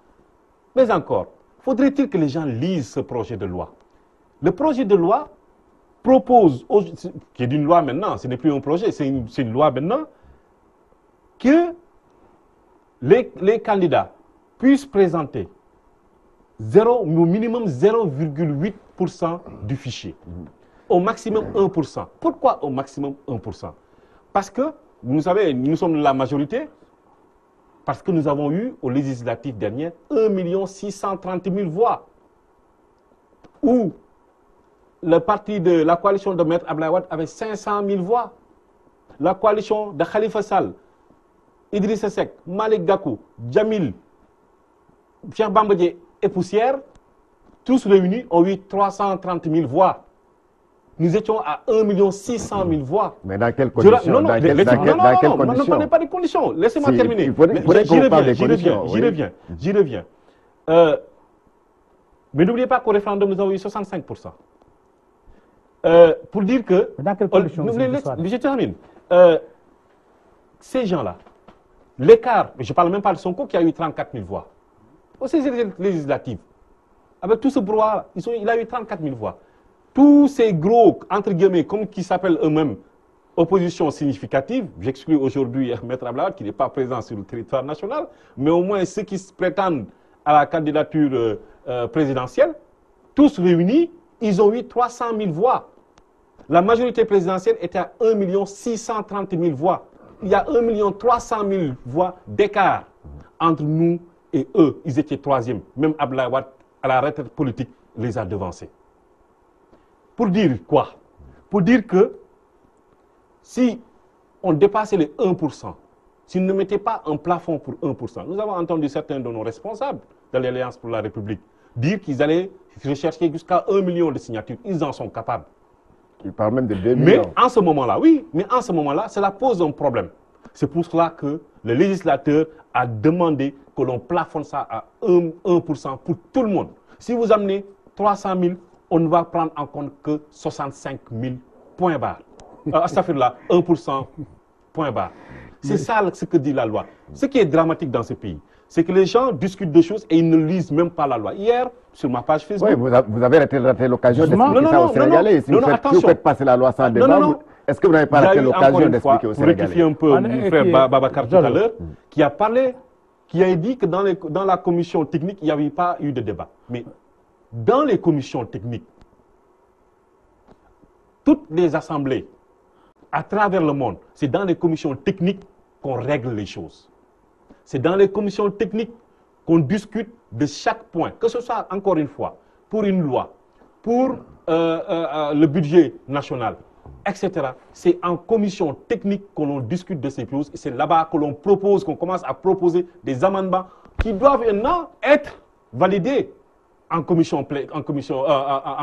Mais encore, faudrait-il que les gens lisent ce projet de loi? Le projet de loi propose, qui est une loi maintenant, ce n'est plus un projet, c'est une loi maintenant, que les candidats puissent présenter au minimum 0,8% du fichier, au maximum 1%. Pourquoi au maximum 1%? Parce que, vous savez, nous sommes la majorité, parce que nous avons eu, aux législatives dernières, 1 630 000 voix, où le parti de la coalition de Maître Abdoulaye Wade avait 500 000 voix. La coalition de Khalifa Sall, Idrissa Seck, Malick Gakou, Djamil, Cheikh Bamba Dièye et Poussière, tous réunis ont eu 330 000 voix. Nous étions à 1 600 000 voix. Mais dans quelles conditions? Non, ne parlez pas des conditions. Laissez-moi terminer. J'y reviens. Mais n'oubliez pas qu'au référendum, nous avons eu 65%. Pour dire que... Dans quelles conditions? Je termine. Ces gens-là, l'écart, je ne parle même pas de Sonko qui a eu 34 000 voix. Aux législatives, avec tout ce brouhaha, il a eu 34 000 voix. Tous ces gros, entre guillemets, comme qui s'appellent eux-mêmes, opposition significative, j'exclus aujourd'hui Maître Abdoulaye Wade qui n'est pas présent sur le territoire national, mais au moins ceux qui se prétendent à la candidature présidentielle, tous réunis, ils ont eu 300 000 voix. La majorité présidentielle était à 1 630 000 voix. Il y a 1 300 000 voix d'écart entre nous et eux. Ils étaient troisième. Même Abdoulaye Wade, à la retraite politique, les a devancés. Pour dire quoi? Pour dire que si on dépassait les 1%, s'ils ne mettaient pas un plafond pour 1%, nous avons entendu certains de nos responsables de l'Alliance pour la République dire qu'ils allaient rechercher jusqu'à 1 million de signatures. Ils en sont capables. Ils parlent même de 2 Mais millions. en ce moment-là, oui, mais en ce moment-là, cela pose un problème. C'est pour cela que le législateur a demandé que l'on plafonne ça à 1% pour tout le monde. Si vous amenez 300 000, on ne va prendre en compte que 65 000 points barre. Ça fait là 1% point barre. C'est ça ce que dit la loi. Ce qui est dramatique dans ce pays, c'est que les gens discutent de choses et ils ne lisent même pas la loi. Hier, sur ma page Facebook... Oui, vous avez raté l'occasion d'expliquer ça aux Sénégalais. Si vous faites passer la loi sans débat, est-ce que vous n'avez pas raté l'occasion d'expliquer aux Sénégalais? Pour rectifier un peu mon frère Babacar tout à l'heure, qui a parlé, qui a dit que dans la commission technique, il n'y avait pas eu de débat. Mais dans les commissions techniques, toutes les assemblées, à travers le monde, c'est dans les commissions techniques qu'on règle les choses. C'est dans les commissions techniques qu'on discute de chaque point, que ce soit, encore une fois, pour une loi, pour le budget national, etc. C'est en commission technique que l'on discute de ces choses. C'est là-bas que l'on propose, qu'on commence à proposer des amendements qui doivent maintenant être validés en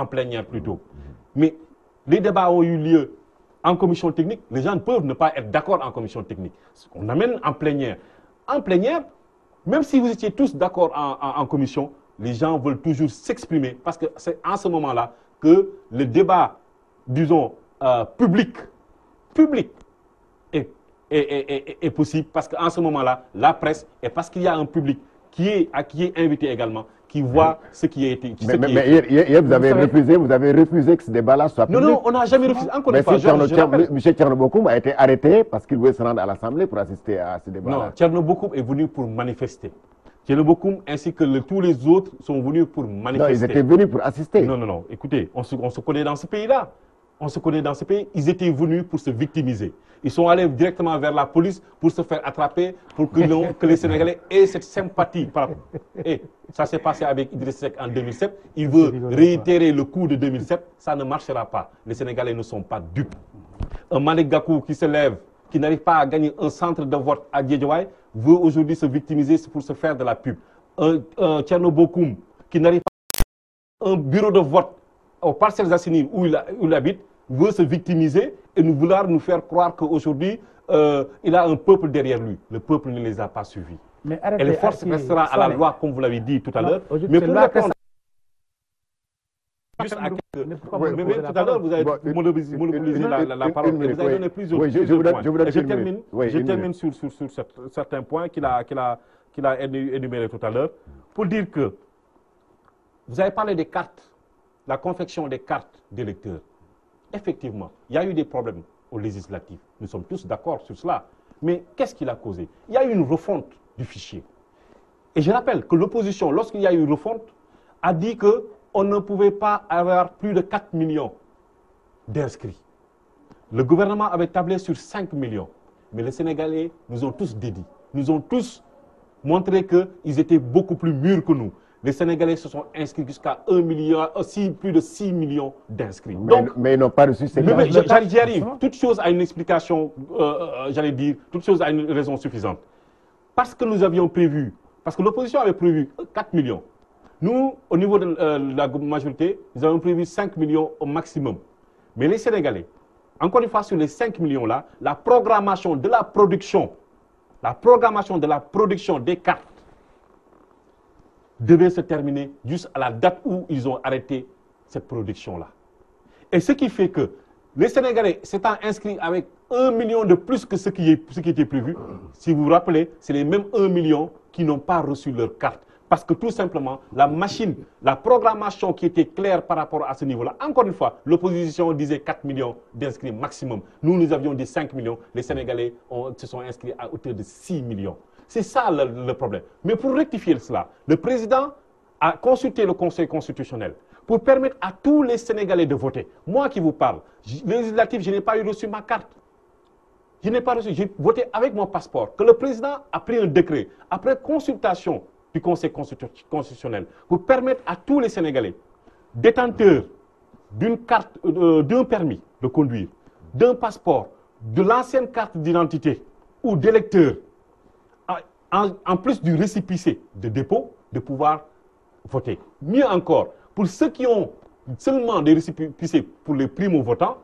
plénière plutôt. Mais les débats ont eu lieu en commission technique. Les gens peuvent ne pas être d'accord en commission technique. On amène en plénière. En plénière, même si vous étiez tous d'accord en commission, les gens veulent toujours s'exprimer parce que c'est en ce moment-là que le débat, disons, public est possible parce qu'en ce moment-là, la presse, et parce qu'il y a un public qui est invité également, qui voit ce qui a été... Mais hier, vous avez refusé que ce débat-là soit public. Non, on n'a jamais refusé. Encore une fois, M. Thierno Bocoum a été arrêté parce qu'il voulait se rendre à l'Assemblée pour assister à ce débat-là. Non, Thierno Bocoum est venu pour manifester. Thierno Bocoum ainsi que tous les autres sont venus pour manifester. Non, ils étaient venus pour assister. Non. Écoutez, on se connaît dans ce pays-là. On se connaît dans ce pays. Ils étaient venus pour se victimiser. Ils sont allés directement vers la police pour se faire attraper, pour que les Sénégalais aient cette sympathie. Et ça s'est passé avec Idriss Seck en 2007. Il veut réitérer le coup de 2007. Ça ne marchera pas. Les Sénégalais ne sont pas dupes. Un Malick Gakou qui se lève, qui n'arrive pas à gagner un centre de vote à Guédiawaye, veut aujourd'hui se victimiser pour se faire de la pub. Un Thierno Bocoum qui n'arrive pas à un bureau de vote aux Parcelles Assainies où il habite, veut se victimiser et vouloir nous faire croire qu'aujourd'hui, il a un peuple derrière lui. Le peuple ne les a pas suivis. Et les forces restera à la loi, comme vous l'avez dit tout à l'heure. Mais pour répondre... Juste à quelques... tout à l'heure, vous avez monopolisé la parole. Vous avez donné plusieurs points. Je termine sur certains points qu'il a énumérés tout à l'heure. Pour dire que vous avez parlé des cartes, la confection des cartes d'électeurs. Effectivement, il y a eu des problèmes aux législatives. Nous sommes tous d'accord sur cela. Mais qu'est-ce qui l'a causé? Il y a eu une refonte du fichier. Et je rappelle que l'opposition, lorsqu'il y a eu une refonte, a dit qu'on ne pouvait pas avoir plus de 4 millions d'inscrits. Le gouvernement avait tablé sur 5 millions. Mais les Sénégalais nous ont tous dédiés. Nous ont tous montré qu'ils étaient beaucoup plus mûrs que nous. Les Sénégalais se sont inscrits jusqu'à 1 million, plus de 6 millions d'inscrits. Mais ils n'ont pas reçu ces cartes. J'y arrive. Toute chose a une explication, j'allais dire, toute chose a une raison suffisante. Parce que nous avions prévu, parce que l'opposition avait prévu 4 millions. Nous, au niveau de la majorité, nous avons prévu 5 millions au maximum. Mais les Sénégalais, encore une fois, sur les 5 millions-là, la programmation de la production des cartes devait se terminer juste à la date où ils ont arrêté cette production-là. Et ce qui fait que les Sénégalais s'étant inscrits avec 1 million de plus que ce qui était prévu, si vous vous rappelez, c'est les mêmes 1 million qui n'ont pas reçu leur carte. Parce que tout simplement, la programmation qui était claire par rapport à ce niveau-là, encore une fois, l'opposition disait 4 millions d'inscrits maximum. Nous avions dit 5 millions. Les Sénégalais se sont inscrits à hauteur de 6 millions. C'est ça le problème. Mais pour rectifier cela, le président a consulté le Conseil constitutionnel pour permettre à tous les Sénégalais de voter. Moi qui vous parle, législatif, je n'ai pas reçu ma carte. Je n'ai pas reçu, j'ai voté avec mon passeport. Que le président a pris un décret après consultation du Conseil constitutionnel pour permettre à tous les Sénégalais détenteurs d'une carte, d'un permis de conduire, d'un passeport, de l'ancienne carte d'identité ou d'électeur, en plus du récépissé de dépôt, de pouvoir voter. Mieux encore, pour ceux qui ont seulement des récépissés pour les primo-votants,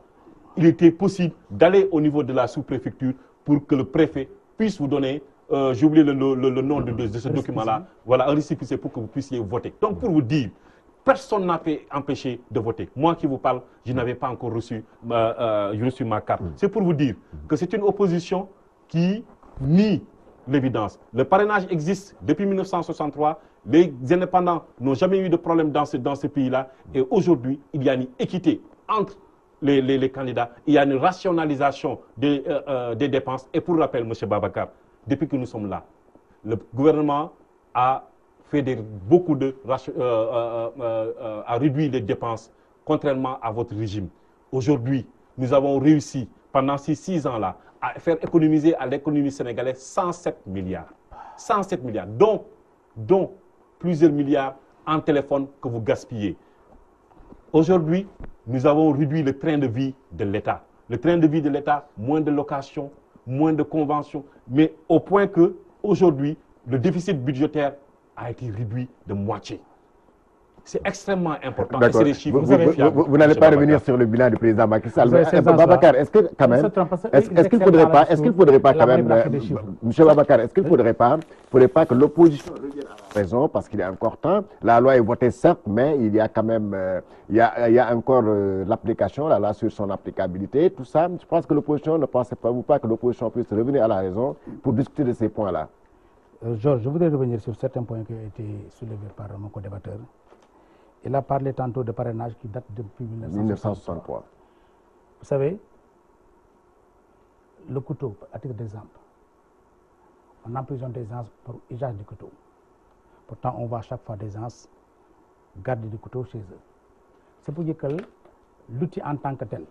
il était possible d'aller au niveau de la sous-préfecture pour que le préfet puisse vous donner, j'ai oublié le nom de ce document-là, voilà, un récépissé pour que vous puissiez voter. Donc pour vous dire, personne n'a pu empêcher de voter. Moi qui vous parle, je n'avais pas encore reçu ma carte. C'est pour vous dire que c'est une opposition qui nie l'évidence. Le parrainage existe depuis 1963. Les indépendants n'ont jamais eu de problème dans ce pays-là. Et aujourd'hui, il y a une équité entre les candidats. Il y a une rationalisation des dépenses. Et pour rappel, M. Babacar, depuis que nous sommes là, le gouvernement a fait a réduit les dépenses, contrairement à votre régime. Aujourd'hui, nous avons réussi, pendant ces 6 ans-là, à faire économiser à l'économie sénégalaise 107 milliards. 107 milliards, dont plusieurs milliards en téléphone que vous gaspillez. Aujourd'hui, nous avons réduit le train de vie de l'État. Le train de vie de l'État, moins de locations, moins de conventions, mais au point que, aujourd'hui, le déficit budgétaire a été réduit de moitié. C'est extrêmement important. Et c'est des chiffres vous n'allez pas revenir sur le bilan du président Macky Sall. Babacar, est-ce que quand même, est-ce qu'il ne faudrait pas quand même, M. Babacar, est-ce qu'il ne faudrait pas que l'opposition revienne à la raison, parce qu'il est encore temps. La loi est votée certes, mais il y a quand même, il y a encore l'application, la loi sur son applicabilité, tout ça. Je pense que l'opposition, ne pensez-vous pas que l'opposition puisse revenir à la raison pour discuter de ces points-là? Georges, je voudrais revenir sur certains points qui ont été soulevés par mon co-débatteur. Il a parlé tantôt de parrainage qui date depuis 1963. Vous savez, le couteau, à titre d'exemple, on emprisonne des gens pour usage du couteau. Pourtant, on voit chaque fois des gens garder du couteau chez eux. C'est pour dire que l'outil en tant que tel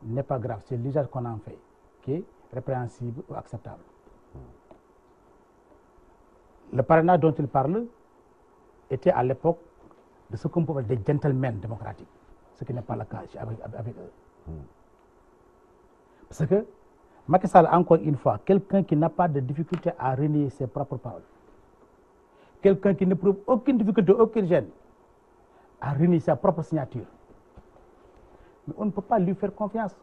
n'est pas grave. C'est l'usage qu'on en fait qui est répréhensible ou acceptable. Le parrainage dont il parle était à l'époque de ce qu'on peut appeler des gentlemen démocratiques, ce qui n'est pas le cas avec eux. Parce que Macky Sall, encore une fois, quelqu'un qui n'a pas de difficulté à renier ses propres paroles, quelqu'un qui n'éprouve aucune difficulté, aucune gêne à renier sa propre signature. Mais on ne peut pas lui faire confiance.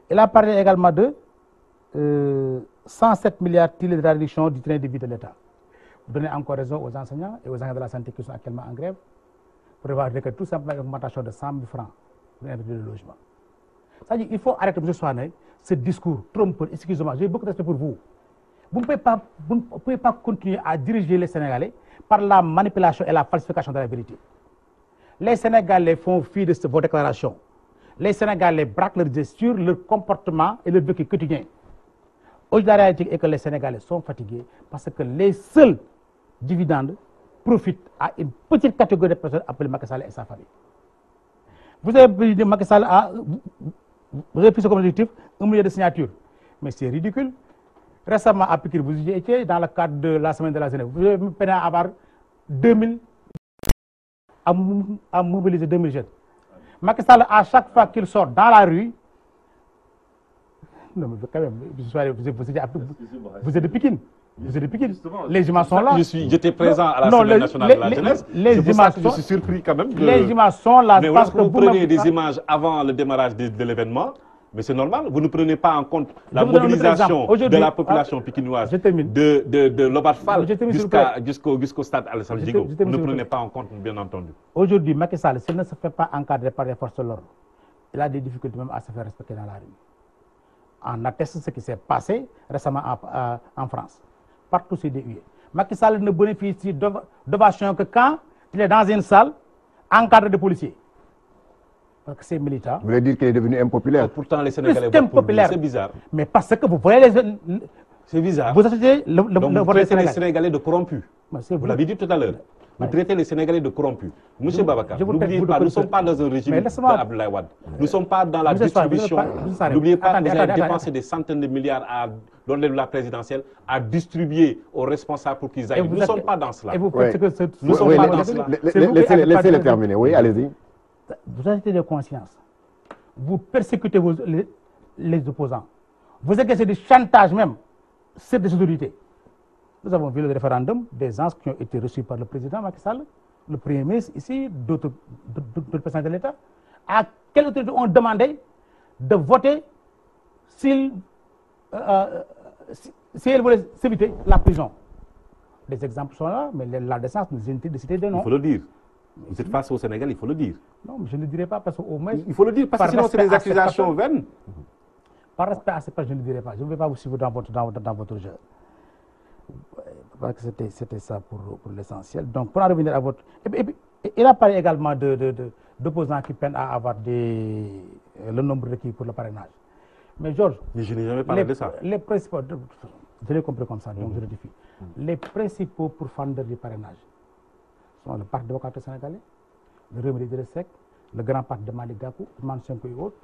Il a parlé également de 107 milliards tirés de la réduction du train de vie de l'État. Vous donnez encore raison aux enseignants et aux agents de la santé qui sont actuellement en grève pour avoir que tout simplement une augmentation de 100 000 francs pour l'inventaire de logement. C'est-à-dire qu'il faut arrêter, M. Souane, ce discours trompeur. Excusez-moi, j'ai beaucoup de respect pour vous. Vous ne pouvez pas continuer à diriger les Sénégalais par la manipulation et la falsification de la vérité. Les Sénégalais font fi de vos déclarations. Les Sénégalais braquent leur gesture, leur comportement et leur vécu quotidien. Aujourd'hui, la réalité est que les Sénégalais sont fatigués parce que les seuls dividendes profitent à une petite catégorie de personnes appelées Macky Sall et sa famille. Vous avez dit Macky Sall vous avez pris ce comme objectif 1 million de signatures. Mais c'est ridicule. Récemment, à Pikine, vous y étiez dans le cadre de la semaine de la jeunesse. Vous avez peiné à avoir 2000, à mobiliser 2000 jeunes. Macky Sall, à chaque fois qu'il sort dans la rue, non, mais quand même, vous êtes de Pikine. Vous êtes de Pikine. Les images sont là. J'étais présent à la Semaine nationale de la jeunesse. Les images je suis surpris quand même. Les images sont là. Mais lorsque vous prenez des images avant le démarrage de l'événement, mais c'est normal, vous ne prenez pas en compte la mobilisation de la population pikinoise de l'Obarfal jusqu'au stade Alassane Djigo. Vous ne prenez pas en compte, bien entendu. Aujourd'hui, Macky Sall, s'il ne se fait pas encadrer par les forces de l'ordre, il a des difficultés même à se faire respecter dans la rue. On atteste ce qui s'est passé récemment en France. Partout c'est déhué. Macky Sall ne bénéficie d'ovation que quand il est dans une salle encadré de policiers. Parce que c'est militant. Vous voulez dire qu'il est devenu impopulaire? Pourtant, les Sénégalais votent pour lui. C'est bizarre. Mais parce que vous voyez les... C'est bizarre. Vous achetez Donc vous traitez les Sénégalais de corrompus. Vous l'avez dit tout à l'heure. Vous traitez les Sénégalais de corrompus. Monsieur Babacar, n'oubliez pas, nous ne sommes pas dans un régime d'Abdoulaye Wade. Nous ne sommes pas dans la distribution. N'oubliez pas que vous avez dépensé des centaines de milliards lors de la présidentielle à distribuer aux responsables pour qu'ils aillent. Nous ne sommes pas dans cela. Nous ne sommes pas dans cela. Laissez-les terminer. Oui, allez-y. Vous avez de conscience. vous persécutez les opposants. Vous exercez du chantage même sur des autorités. Nous avons vu le référendum des gens qui ont été reçus par le président Macky Sall, le Premier ministre ici, d'autres présidents de l'État. À quelle autorité ont demandé de voter s'ils voulaient s'éviter la prison? Les exemples sont là, mais la décence nous invite de citer des noms. Il faut le dire. Vous êtes face au Sénégal, il faut le dire. Non, mais je ne le dirai pas parce qu'au moins... Il faut le dire parce que sinon c'est des accusations vaines. Par respect à ces personnes, je ne le dirai pas. Je ne vais pas vous suivre dans votre jeu. Parce que c'était ça pour l'essentiel. Donc, pour en revenir à votre... Et puis, il a parlé également d'opposants qui peinent à avoir le nombre requis pour le parrainage. Mais Georges... Mais je n'ai jamais parlé de ça. Les principaux... Je l'ai compris comme ça, donc je le défie. Les principaux pourfendeurs du parrainage sont le Parti démocratique sénégalais, le Rewmi Idrissa Seck, le grand parti de Malick Gakou, Ousmane Sonko et autres.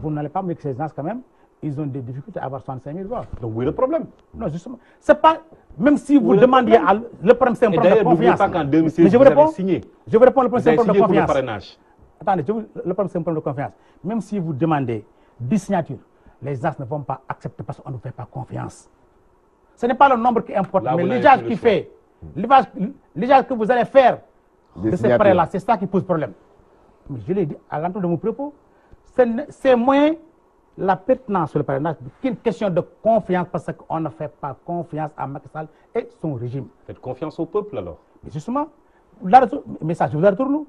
Vous n'allez pas me dire que ces gens, quand même, ils ont des difficultés à avoir 65 000 voix. Donc où est le problème? Non, justement. C'est pas... Même si vous demandiez... Le problème, c'est un problème de confiance. Pas qu'en 2016, vous avez signé. Je vous réponds, le problème, c'est un problème de confiance. Pour le parrainage. Attendez, le problème, c'est un problème de confiance. Même si vous demandez 10 signatures, les gens ne vont pas accepter parce qu'on ne fait pas confiance. Ce n'est pas le nombre qui importe, mais l'usage qui fait, l'usage que vous allez faire de ces prêts-là, c'est ça qui pose problème. Mais je l'ai dit à l'entour de mon propos, c'est moins la pertinence sur le parrainage qu'une question de confiance parce qu'on ne fait pas confiance à Macky Sall et son régime. Faites confiance au peuple alors. Mais justement, mais ça, je vous retourne.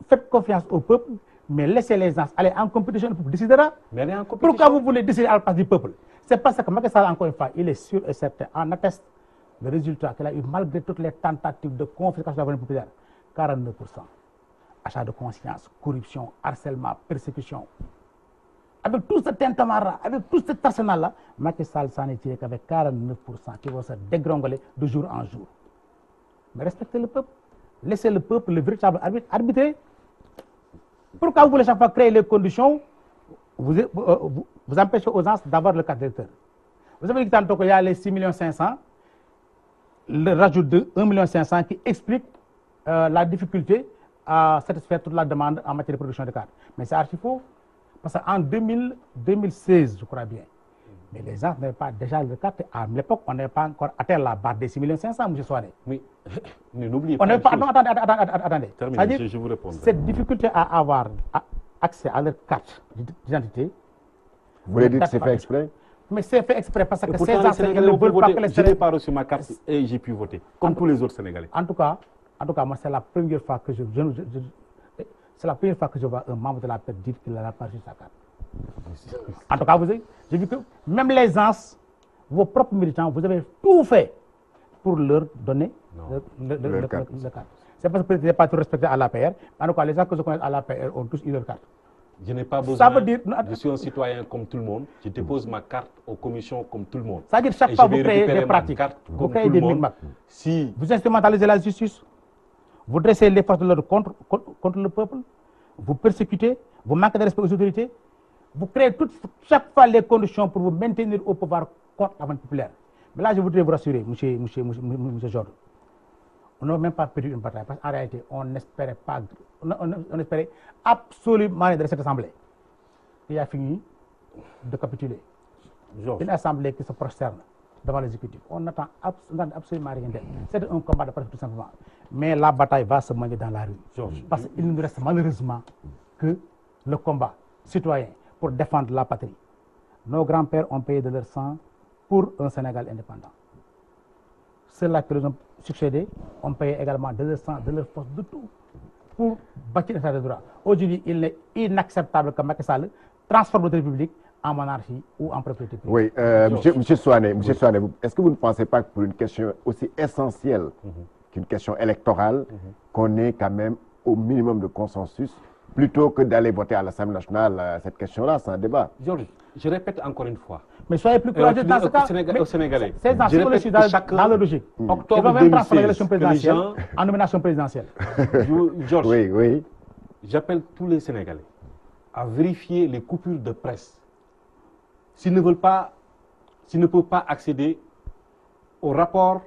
Faites confiance au peuple, mais laissez les gens aller en compétition, le peuple décidera. Mais aller en compétition. Pourquoi vous voulez décider à la place du peuple? C'est parce que Macky Sall, encore une fois, il est sûr et certain, en atteste le résultat qu'il a eu malgré toutes les tentatives de confiscation de la volonté populaire. 49%. Achat de conscience, corruption, harcèlement, persécution. Avec tout ce tintamarre, avec tout cet arsenal-là, Macky Sall s'en est tiré qu'avec 49% qui vont se dégringoler de jour en jour. Mais respectez le peuple. Laissez le peuple, le véritable arbitre, arbitrer. Pourquoi vous voulez chaque fois créer les conditions, vous empêchez aux gens d'avoir le cadre directeur? Vous avez dit tantôt qu'il y a les 6 500 000, le rajout de 1 500 000 qui explique la difficulté à satisfaire toute la demande en matière de production de cartes. Mais c'est archi faux. Parce qu'en 2016, je crois bien, mais les gens n'avaient pas déjà le carte. À l'époque, on n'avait pas encore atteint la barre des 6 500 000, M. Soirée. Mais n'oubliez pas. Attendez. Terminez, je vous réponds. Cette difficulté à avoir accès à leur carte d'identité. Vous voulez dire que c'est fait exprès? Mais c'est fait exprès parce que ces gens Sénégalais ne veulent pas que les Sénégalais... Je n'ai pas reçu ma carte et j'ai pu voter, comme tous les autres Sénégalais. En tout cas, moi, c'est la première fois que c'est la première fois que je vois un membre de la paix dire qu'il n'a pas reçu sa carte. En tout cas, j'ai vu que même les gens, vos propres militants, vous avez tout fait pour leur donner le carte. C'est parce que vous n'êtes pas tout respecté à l'APR. En tout cas, les gens que je connais à l'APR ont tous eu leur carte. Je n'ai pas besoin. Ça veut dire, je suis un citoyen comme tout le monde. Je dépose ma carte aux commissions comme tout le monde. Ça veut dire chaque fois vous créez des pratiques, vous créez des micmacs. Si vous instrumentalisez la justice, vous dressez les forces de l'ordre contre le peuple, vous persécutez, vous manquez de respect aux autorités, vous créez chaque fois les conditions pour vous maintenir au pouvoir contre la volonté populaire. Mais là, je voudrais vous rassurer, monsieur Georges, on n'a même pas perdu une bataille, parce qu'en réalité, on n'espérait pas, on espérait absolument rien de cette assemblée. Il a fini de capituler. Une assemblée qui se prosterne devant l'exécutif. On n'attend absolument rien d'elle. C'est un combat de principe tout simplement. Mais la bataille va se mener dans la rue. Parce qu'il ne nous reste malheureusement que le combat citoyen pour défendre la patrie. Nos grands-pères ont payé de leur sang pour un Sénégal indépendant. Ceux-là qui les ont succédés ont payé également de leur sang, de leur force, de tout, pour bâtir l'état de droit. Aujourd'hui, il est inacceptable que Macky Sall transforme notre République en monarchie ou en propriété privée. Oui, monsieur Souané, est-ce que vous ne pensez pas que pour une question aussi essentielle qu'une question électorale, qu'on ait quand même au minimum de consensus, plutôt que d'aller voter à l'Assemblée nationale cette question-là, c'est un débat? Georges, je répète encore une fois. Mais soyez plus courageux dans ce cas. Aux Sénégalais. C'est dans le logique. Octobre Ils vont même transformer 2016, l'élection présidentielle en nomination présidentielle. Georges, oui. J'appelle tous les Sénégalais à vérifier les coupures de presse. S'ils ne peuvent pas accéder au rapport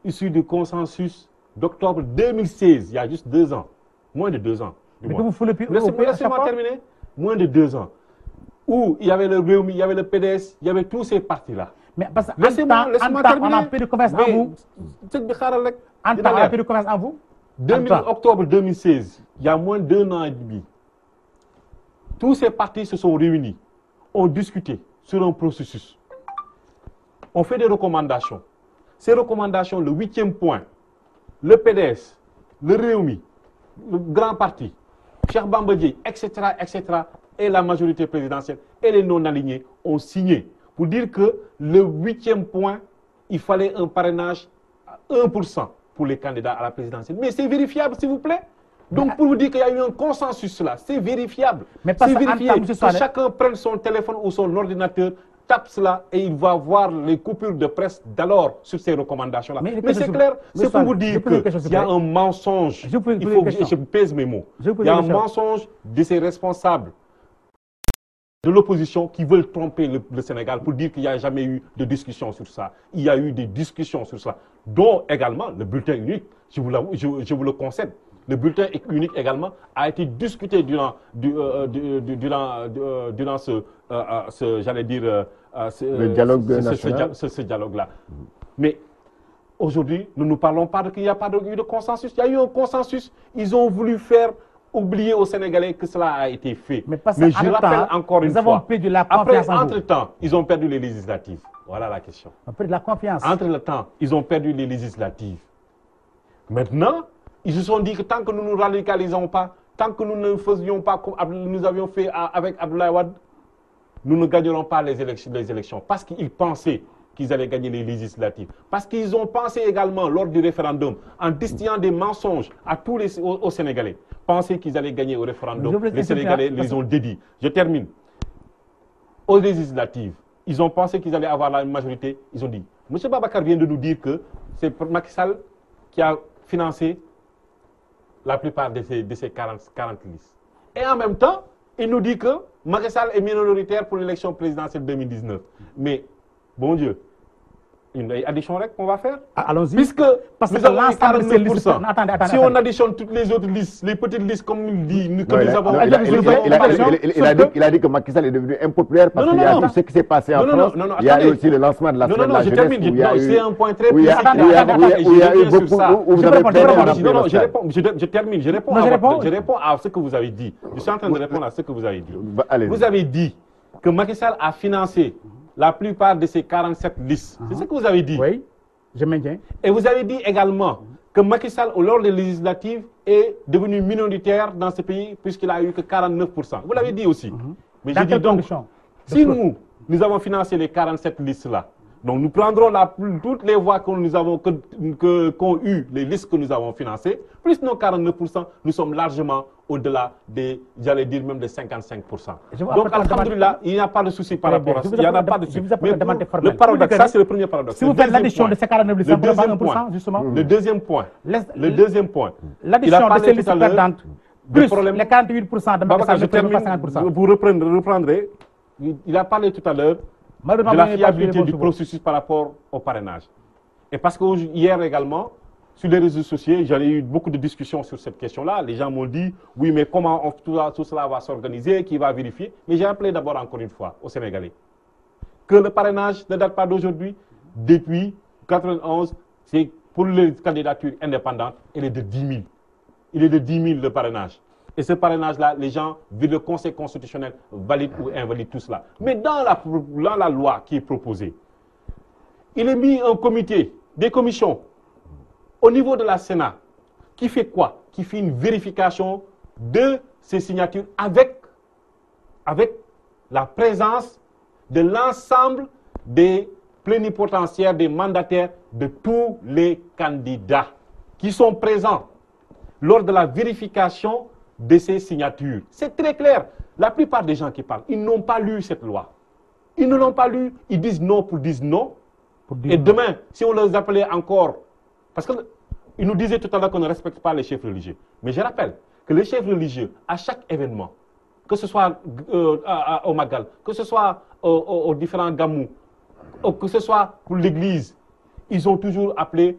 issu du consensus d'octobre 2016, il y a juste 2 ans, moins de 2 ans. Mais que vous foulez plus Laissez-moi terminer. moins de 2 ans, où il y avait le Rewmi, il y avait le PDS, il y avait tous ces partis-là. Mais parce que laissez-moi terminer. On a peu de confiance en vous. En temps, on a peu de confiance en vous. Octobre 2016, il y a moins d'1 an et demi, tous ces partis se sont réunis, ont discuté sur un processus. On fait des recommandations. Ces recommandations, le 8e point, le PDS, le Rewmi, le grand parti, Cheikh Bamba Dièye, etc., et la majorité présidentielle et les non-alignés ont signé pour dire que le 8e point, il fallait un parrainage à 1% pour les candidats à la présidentielle. Mais c'est vérifiable, s'il vous plaît. Donc, pour vous dire qu'il y a eu un consensus là, c'est vérifiable. C'est vérifiable. Que chacun prenne son téléphone ou son ordinateur, tape cela et il va voir les coupures de presse d'alors sur ces recommandations-là. Mais c'est clair, c'est pour vous dire qu'il y a un mensonge. Il faut que je pèse mes mots. Il y a un mensonge de ces responsables de l'opposition qui veulent tromper le Sénégal pour dire qu'il n'y a jamais eu de discussion sur ça. Il y a eu des discussions sur ça, dont également le bulletin unique, je vous le concède. Le bulletin unique également a été discuté durant j'allais dire, le dialogue national. Ce dialogue-là. Mais aujourd'hui, nous ne parlons pas qu'il n'y a pas eu de consensus. Il y a eu un consensus. Ils ont voulu faire oublier aux Sénégalais que cela a été fait. Mais je rappelle encore une fois, après, entre-temps, ils ont perdu les législatives. Voilà la question. Après de la confiance. Entre-temps, ils ont perdu les législatives. Maintenant, ils se sont dit que tant que nous ne nous radicalisons pas, tant que nous ne faisions pas comme nous avions fait avec Abdoulaye Wade, nous ne gagnerons pas les élections. Parce qu'ils pensaient qu'ils allaient gagner les législatives. Parce qu'ils ont pensé également, lors du référendum, en distillant des mensonges à tous aux Sénégalais, pensaient qu'ils allaient gagner au référendum. Les Sénégalais les ont dédits. Je termine. Aux législatives, ils ont pensé qu'ils allaient avoir la majorité. Ils ont dit, M. Babacar vient de nous dire que c'est Macky Sall qui a financé la plupart de ces 40 listes. Et en même temps, il nous dit que Macky Sall est minoritaire pour l'élection présidentielle 2019. Mais, bon Dieu, une addition qu'on va faire. Allons-y. Puisque nous avons 49%. Si on additionne toutes les autres listes, les petites listes, comme il dit, que nous avons... Il a dit que Macky Sall est devenu impopulaire parce qu'il y a tout ce qui s'est passé en France. Il y a eu aussi le lancement de la semaine de la jeunesse. C'est un point très précis. Où il y a eu beaucoup... Je termine. Je réponds à ce que vous avez dit. Je suis en train de répondre à ce que vous avez dit. Vous avez dit que Macky Sall a financé la plupart de ces 47 listes. C'est ce que vous avez dit. Oui, je maintiens. Et vous avez dit également que Macky Sall, lors des législatives, est devenu minoritaire dans ce pays puisqu'il a eu que 49%. Vous l'avez dit aussi. Mais je dis donc, si nous avons financé les 47 listes-là, donc nous prendrons toutes les voix qu'ont eu les listes que nous avons financées, plus nos 49%, nous sommes largement au-delà des, j'allais dire même des 55%. Donc, alhamdoulilah, il n'y a pas de souci par rapport à ça. Il n'y a pas de souci. Le paradoxe, ça c'est le premier paradoxe. Si vous faites l'addition de ces 49 listes, ça ne pas 1%, justement. Le deuxième point. L'addition de ces listes perdantes, plus les 48% de Macky Sall ne prennent pas 50%. Vous reprendrez, il a parlé tout à l'heure de la fiabilité du processus par rapport au parrainage. Et parce que hier également, sur les réseaux sociaux, j'avais eu beaucoup de discussions sur cette question-là. Les gens m'ont dit, oui, mais comment tout cela va s'organiser, qui va vérifier. Mais j'ai appelé d'abord encore une fois aux Sénégalais que le parrainage ne date pas d'aujourd'hui. Depuis 1991, c'est pour les candidatures indépendantes, il est de 10 000. Il est de 10 000 le parrainage. Et ce parrainage-là, les gens, vu le Conseil constitutionnel, valide ou invalide tout cela. Mais dans la loi qui est proposée, il est mis un comité, des commissions, au niveau de la Sénat, qui fait quoi? Qui fait une vérification de ces signatures avec la présence de l'ensemble des plénipotentiaires, des mandataires de tous les candidats qui sont présents lors de la vérification de ces signatures. C'est très clair. La plupart des gens qui parlent, ils n'ont pas lu cette loi. Ils ne l'ont pas lu. Ils disent non pour dire non. Et demain, si on les appelait encore... Parce qu'ils nous disaient tout à l'heure qu'on ne respecte pas les chefs religieux. Mais je rappelle que les chefs religieux, à chaque événement, que ce soit au Magal, que ce soit aux différents gamous, que ce soit pour l'église, ils ont toujours appelé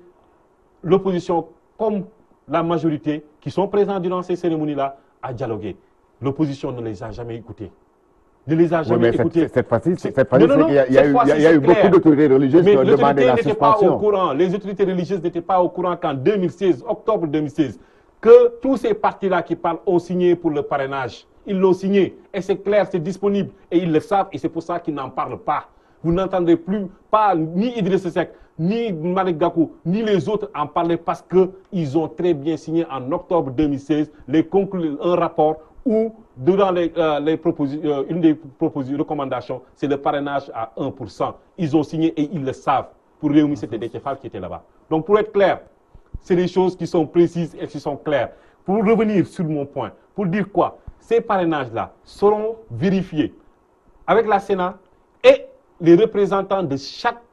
l'opposition comme la majorité qui sont présents durant ces cérémonies-là à dialoguer. l'opposition ne les a jamais écoutés. Ne les a jamais écoutés. Cette fois-ci, il y a eu beaucoup d'autorités religieuses qui ont demandé la suspension. Les autorités religieuses n'étaient pas au courant qu'en 2016, octobre 2016, que tous ces partis-là qui parlent ont signé pour le parrainage. Ils l'ont signé et c'est clair, c'est disponible et ils le savent et c'est pour ça qu'ils n'en parlent pas. Vous n'entendrez plus pas ni Idriss Seck, ni Malick Gakou, ni les autres en parler parce qu'ils ont très bien signé en octobre 2016 un rapport où, durant une des recommandations, c'est le parrainage à 1%. Ils ont signé et ils le savent. Pour Réumi, c'était Déthié Fall qui était là-bas. Donc, pour être clair, c'est des choses qui sont précises et qui sont claires. Pour revenir sur mon point, pour dire quoi? Ces parrainages-là seront vérifiés avec la Sénat et les représentants de chaque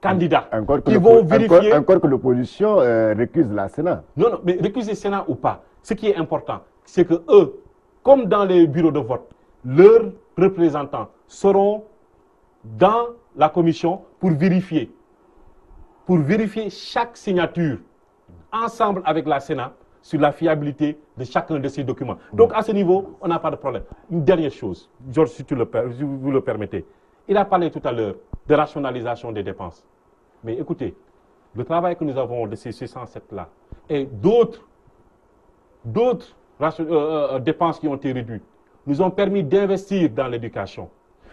candidat qui vont vérifier. Encore que l'opposition récuse la Sénat. Non, mais récuser Sénat ou pas, ce qui est important, c'est que eux, comme dans les bureaux de vote, leurs représentants seront dans la commission pour vérifier chaque signature ensemble avec la Sénat sur la fiabilité de chacun de ces documents. Donc à ce niveau, on n'a pas de problème. Une dernière chose, Georges, si vous le permettez. Il a parlé tout à l'heure de rationalisation des dépenses. Mais écoutez, le travail que nous avons de ces 607-là et d'autres dépenses qui ont été réduites nous ont permis d'investir dans l'éducation,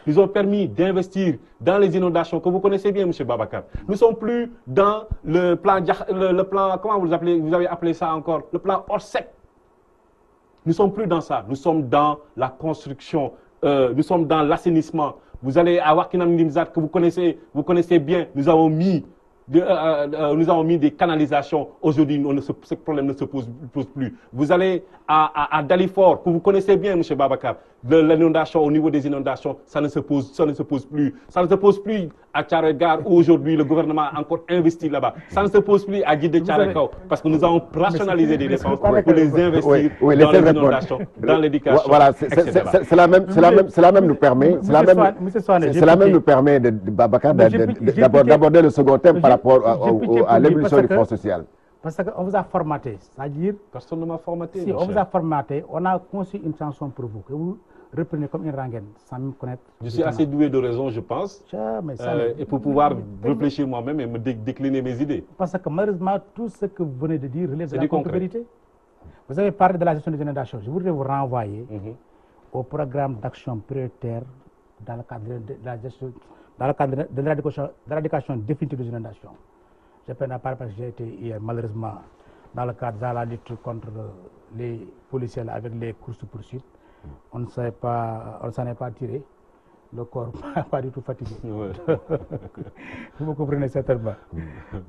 nous ont permis d'investir dans les inondations que vous connaissez bien, M. Babacar. Nous ne sommes plus dans le plan, comment vous avez appelé ça encore, le plan Orsec. Nous ne sommes plus dans ça. Nous sommes dans la construction, nous sommes dans l'assainissement. Vous allez à Wakinam Nimzat, que vous connaissez bien, nous avons mis des canalisations. Aujourd'hui, ce problème ne se pose plus. Vous allez à Dalifort, que vous connaissez bien, M. Babacar, de l'inondation, au niveau des inondations, ça ne se pose plus. Ça ne se pose plus à Tcharegar, où aujourd'hui le gouvernement a encore investi là-bas. Ça ne se pose plus à Guide Tcharekao, parce que nous avons rationalisé des dépenses pour les investir dans les inondations, dans l'éducation. Voilà, cela même nous permet, d'aborder le second thème par rapport à l'évolution du Fonds social. Parce qu'on vous a formaté, c'est-à-dire... Personne ne m'a formaté. Si, on vous a formaté, on a conçu une chanson pour vous, que vous reprenez comme une rengaine, sans même connaître... Je suis assez doué de raison, je pense, et pour pouvoir réfléchir moi-même et me décliner mes idées. Parce que malheureusement, tout ce que vous venez de dire relève de la contre-vérité. Vous avez parlé de la gestion des inondations. Je voudrais vous renvoyer au programme d'action prioritaire dans le cadre de la gestion, dans le cadre de l'éradication définitive des inondations. Je peine à parler parce que j'ai été hier, malheureusement, dans le cadre de la lutte contre les policiers avec les courses-poursuites. On ne s'en est pas tiré. Le corps n'a pas du tout fatigué. Vous me comprenez certainement.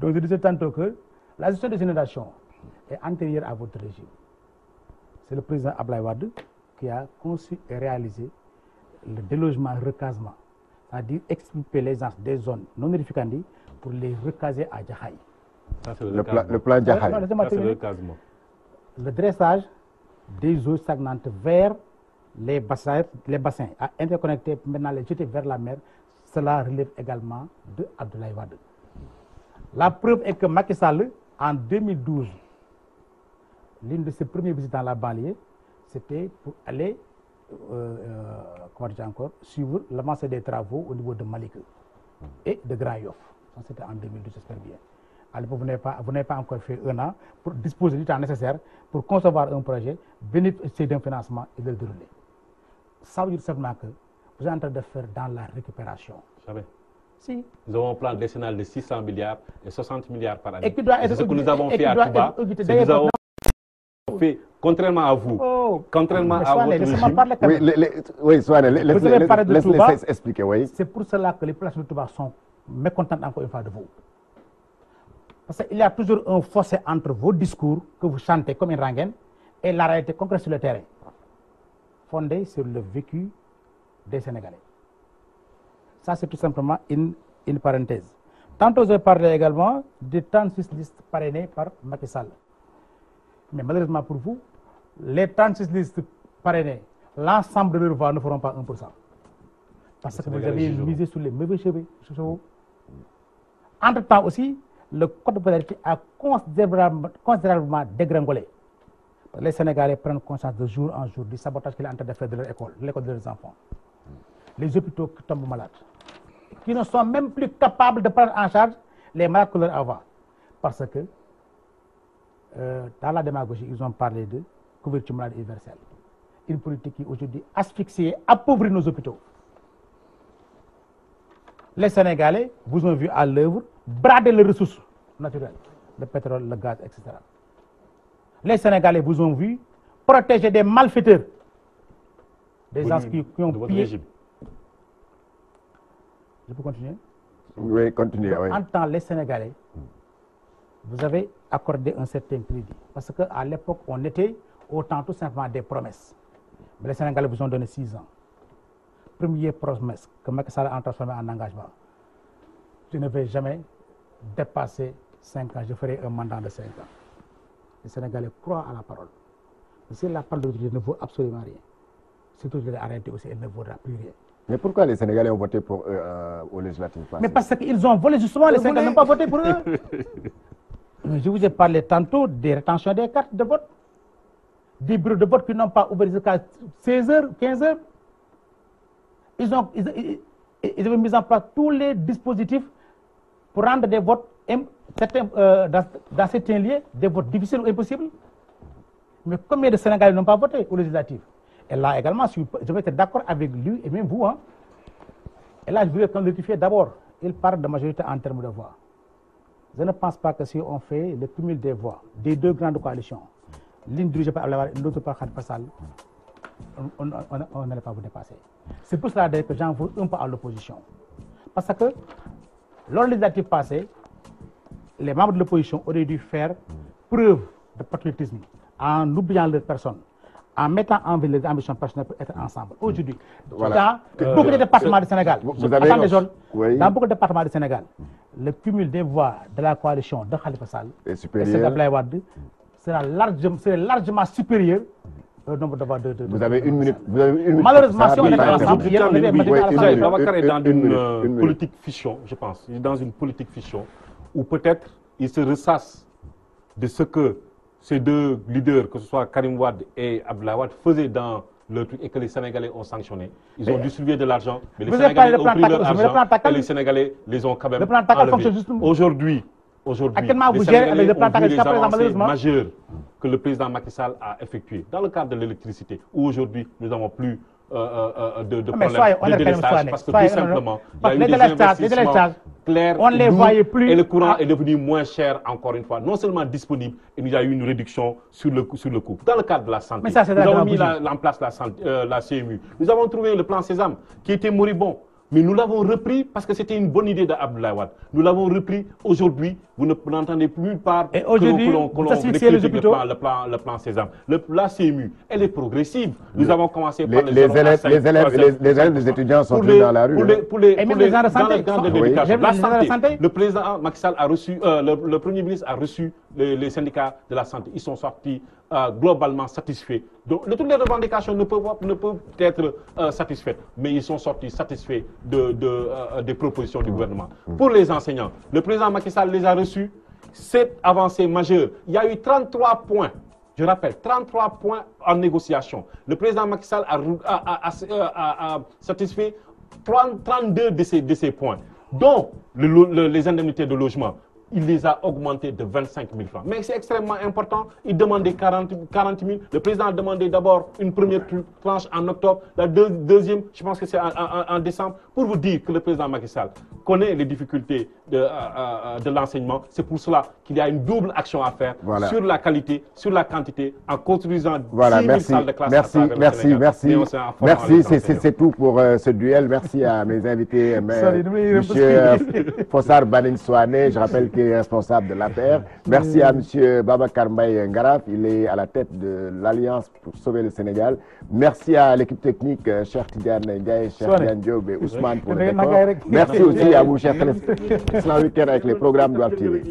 Donc je disais tantôt que la gestion des inondations est antérieure à votre régime. C'est le président Abdoulaye Wade qui a conçu et réalisé le délogement recasement, c'est-à-dire expliquer les gens des zones non édificantes pour les recaser à Djahaï. Le plan Djahaï. Le dressage des eaux stagnantes vers les bassins à interconnecter, maintenant les jeter vers la mer, cela relève également de Abdoulaye Wade. La preuve est que Macky Sall, en 2012, l'une de ses premières visites dans la banlieue, c'était pour aller suivre l'avancée des travaux au niveau de Malick et de Grand Yoff. C'était en 2012, j'espère bien. À l'époque, vous n'avez pas encore fait un an pour disposer du temps nécessaire pour concevoir un projet, bénéficier d'un financement et de le dérouler. Ça veut dire simplement que vous êtes en train de faire dans la récupération. Vous savez, si. Nous avons un plan décennal de 600 milliards et 60 milliards par année. Et qui doit être ce que nous avons fait à Touba, nous avons fait, contrairement à vous, contrairement à votre régime. Oui, Soane, laissez expliquer, oui. C'est pour cela que les populations de Touba sont mécontentes encore une fois de vous. Parce qu'il y a toujours un fossé entre vos discours que vous chantez comme une rengaine et la réalité concrète sur le terrain, fondée sur le vécu des Sénégalais. Ça, c'est tout simplement une parenthèse. Tantôt, j'ai parlé également des 36 listes parrainées par Macky Sall. Mais malheureusement pour vous, les 36 listes parrainées, l'ensemble de leurs voix ne feront pas 1%. Parce que vous avez misé sur les mauvais chevaux. Entre-temps aussi, le code de pénalité a considérablement dégringolé. Les Sénégalais prennent conscience de jour en jour du sabotage qu'il est en train de faire de leur école, de l'école de leurs enfants. Les hôpitaux qui tombent malades, qui ne sont même plus capables de prendre en charge les malades que leur avant. Parce que dans la démagogie, ils ont parlé de couverture maladie universelle. Une politique qui aujourd'hui asphyxie et appauvrit nos hôpitaux. Les Sénégalais vous ont vu à l'œuvre brader les ressources naturelles, le pétrole, le gaz, etc. Les Sénégalais vous ont vu protéger des malfaiteurs, des gens qui ont pillé. Je peux continuer? Oui, continuez. Oui. En tant les Sénégalais, vous avez accordé un certain crédit. Parce qu'à l'époque, on était au temps tout simplement des promesses. Mais les Sénégalais vous ont donné 6 ans. Première promesse que Macky Sall a transformé en engagement. Je ne vais jamais dépasser 5 ans. Je ferai un mandat de 5 ans. Les Sénégalais croient à la parole. Mais si la parole de l'autorité ne vaut absolument rien, cette autorité arrêtée aussi, elle ne vaudra plus rien. Mais pourquoi les Sénégalais ont voté pour eux aux législatives passées? Mais parce qu'ils ont volé justement, les Sénégalais n'ont pas voté pour eux. Mais je vous ai parlé tantôt des rétentions des cartes de vote, des bureaux de vote qui n'ont pas ouvert jusqu'à 16h, 15h. Ils avaient mis en place tous les dispositifs pour rendre des votes, dans certains lieux, des votes difficiles ou impossibles. Mais combien de Sénégalais n'ont pas voté aux législatives? Et là également, je vais être d'accord avec lui et même vous. Hein. Et là, je voulais qu'on rectifie d'abord. Il parle de majorité en termes de voix. Je ne pense pas que si on fait le cumul des voix des deux grandes coalitions, l'une dirigée par Abdoulaye Wade et l'autre par Khalifa Sall, on n'allait pas vous dépasser. C'est pour cela que j'en veux un peu à l'opposition. Parce que lors de législative passée, les membres de l'opposition auraient dû faire preuve de patriotisme en oubliant leur personne, en mettant en ville les ambitions personnelles pour être ensemble. Aujourd'hui, dans beaucoup de départements du Sénégal, dans beaucoup de départements du Sénégal, le cumul des voix de la coalition de Khalifa Sall et de Abdoulaye Wade sera largement supérieur au nombre de voix de Vous avez une minute. Malheureusement, si on était ensemble, Babacar est dans une politique fiction, je pense. Il est dans une politique fiction où peut-être il se ressasse de ce que ces deux leaders, que ce soit Karim Wade et Abdoulaye Wade, faisaient dans le truc et que les Sénégalais ont sanctionné. Ils ont distribué de l'argent, mais les Sénégalais ont pris leur argent et les Sénégalais les ont quand même enlevés. Aujourd'hui, les Sénégalais ont vu les avancées majeures que le président Macky Sall a effectuées dans le cadre de l'électricité, où aujourd'hui nous n'avons plus de problème de délestage parce que tout simplement, il y a eu des investissements clairs et le courant est devenu moins cher encore une fois, non seulement disponible, et il y a eu une réduction sur le coût. Dans le cadre de la santé, nous avons mis en place la CMU. Nous avons trouvé le plan Sésame qui était moribond. Mais nous l'avons repris parce que c'était une bonne idée d'Abdoulaye Wade. Nous l'avons repris aujourd'hui. Vous n'entendez plus nulle part que l'on critique le plan Sésame. La CMU, elle est progressive. Nous avons commencé par les élèves, les étudiants sont plus dans la rue. Pour les gens de santé. La santé, le président Macky Sall a reçu, le Premier ministre a reçu les syndicats de la santé. Ils sont sortis globalement satisfaits. Donc, toutes les revendications ne peuvent être satisfaites, mais ils sont sortis satisfaits des propositions du gouvernement. Pour les enseignants, le président Macky Sall les a reçus. Cette avancée majeure, il y a eu 33 points. Je rappelle, 33 points en négociation. Le président Macky Sall a satisfait 32 de ces points, dont les indemnités de logement. Il les a augmentés de 25 000 francs. Mais c'est extrêmement important. Il demandait 40 000. Le président a demandé d'abord une première tranche en octobre. La deuxième, je pense que c'est en décembre. Pour vous dire que le président Macky Sall connaît les difficultés de l'enseignement. C'est pour cela qu'il y a une double action à faire sur la qualité, sur la quantité, en construisant 10 000 salles de classe. Merci, c'est tout pour ce duel. Merci à mes invités. Monsieur Fossar Baning Souane, je rappelle qu'il est responsable de l'APR. Merci à monsieur Babacar Mbaye Ngaraf, il est à la tête de l'Alliance pour sauver le Sénégal. Merci à l'équipe technique, Cheikh Tidiane Ndiaye, Cheikh Diane Diop et Ousmane pour le décor. Merci aussi à vous, chers téléspectateurs, avec les programmes de Web TV.